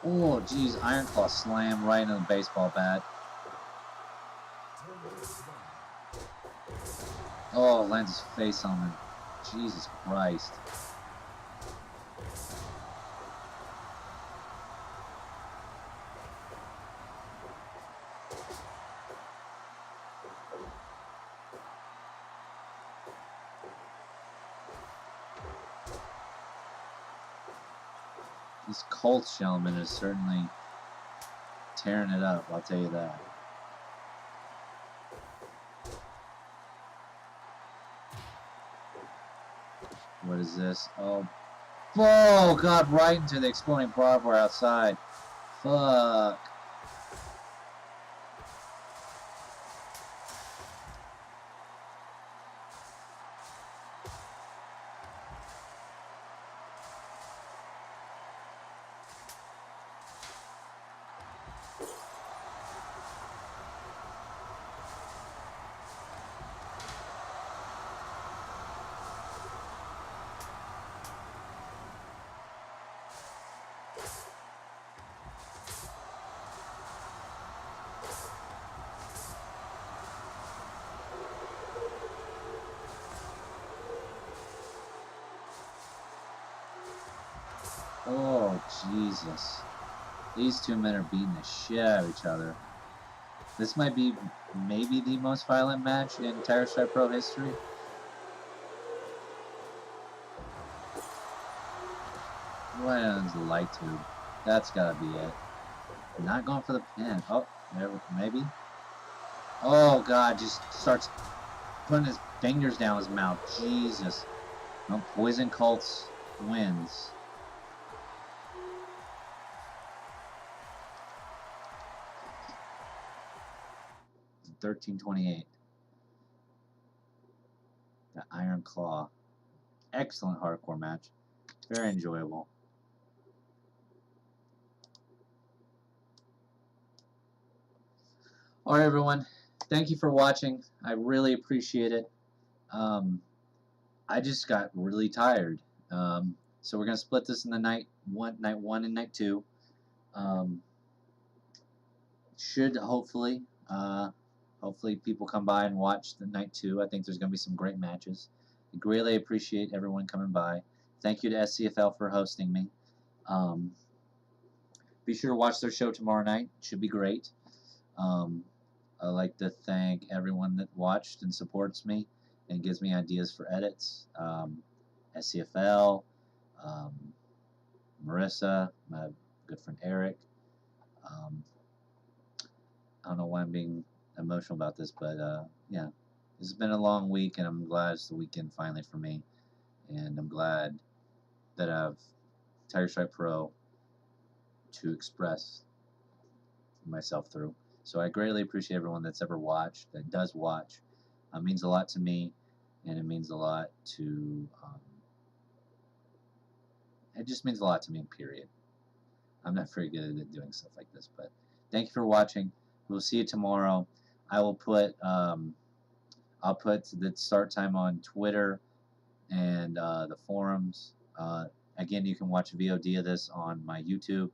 Oh, geez, Iron Claw slam right into the baseball bat. Oh, lands his face on him. Jesus Christ. This Colts gentleman is certainly tearing it up, I'll tell you that. What is this? Oh, God, right into the exploding barbed wire outside. Fuck. Oh, Jesus. These two men are beating the shit out of each other. This might be maybe the most violent match in Tire Stripe Pro history. Right on the light tube. That's gotta be it. Not going for the pin. Oh, there, maybe. Oh, God, just starts putting his fingers down his mouth. Jesus. No, Poison Colts wins. $13.28. The Iron Claw. Excellent hardcore match. Very enjoyable. Alright, everyone. Thank you for watching. I really appreciate it. I just got really tired. So we're going to split this in the night one and night two. Should hopefully people come by and watch the night two. I think there's going to be some great matches. I greatly appreciate everyone coming by. Thank you to SCFL for hosting me. Be sure to watch their show tomorrow night. It should be great. I'd like to thank everyone that watched and supports me and gives me ideas for edits. SCFL, Marissa, my good friend Eric. I don't know why I'm being emotional about this, but yeah, this has been a long week, and I'm glad it's the weekend finally for me, and I'm glad that I have Tire Stripe Pro to express myself through. So I greatly appreciate everyone that's ever watched, that does watch. It means a lot to me, and it means a lot to, it just means a lot to me, period. I'm not very good at doing stuff like this, but thank you for watching. We'll see you tomorrow. I will put, I'll put the start time on Twitter and the forums. Again, you can watch a VOD of this on my YouTube.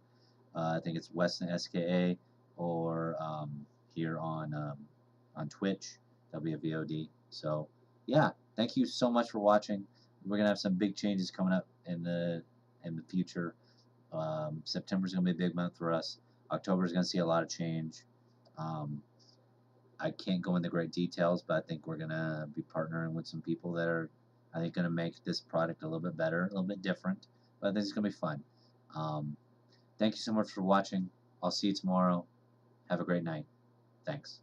I think it's Weston SKA, or here on Twitch. There'll be a VOD. So yeah, thank you so much for watching. We're gonna have some big changes coming up in the future. September's gonna be a big month for us. October's gonna see a lot of change. I can't go into great details, but I think we're gonna be partnering with some people that are, I think, gonna make this product a little bit better, a little bit different. But I think it's gonna be fun. Thank you so much for watching. I'll see you tomorrow. Have a great night. Thanks.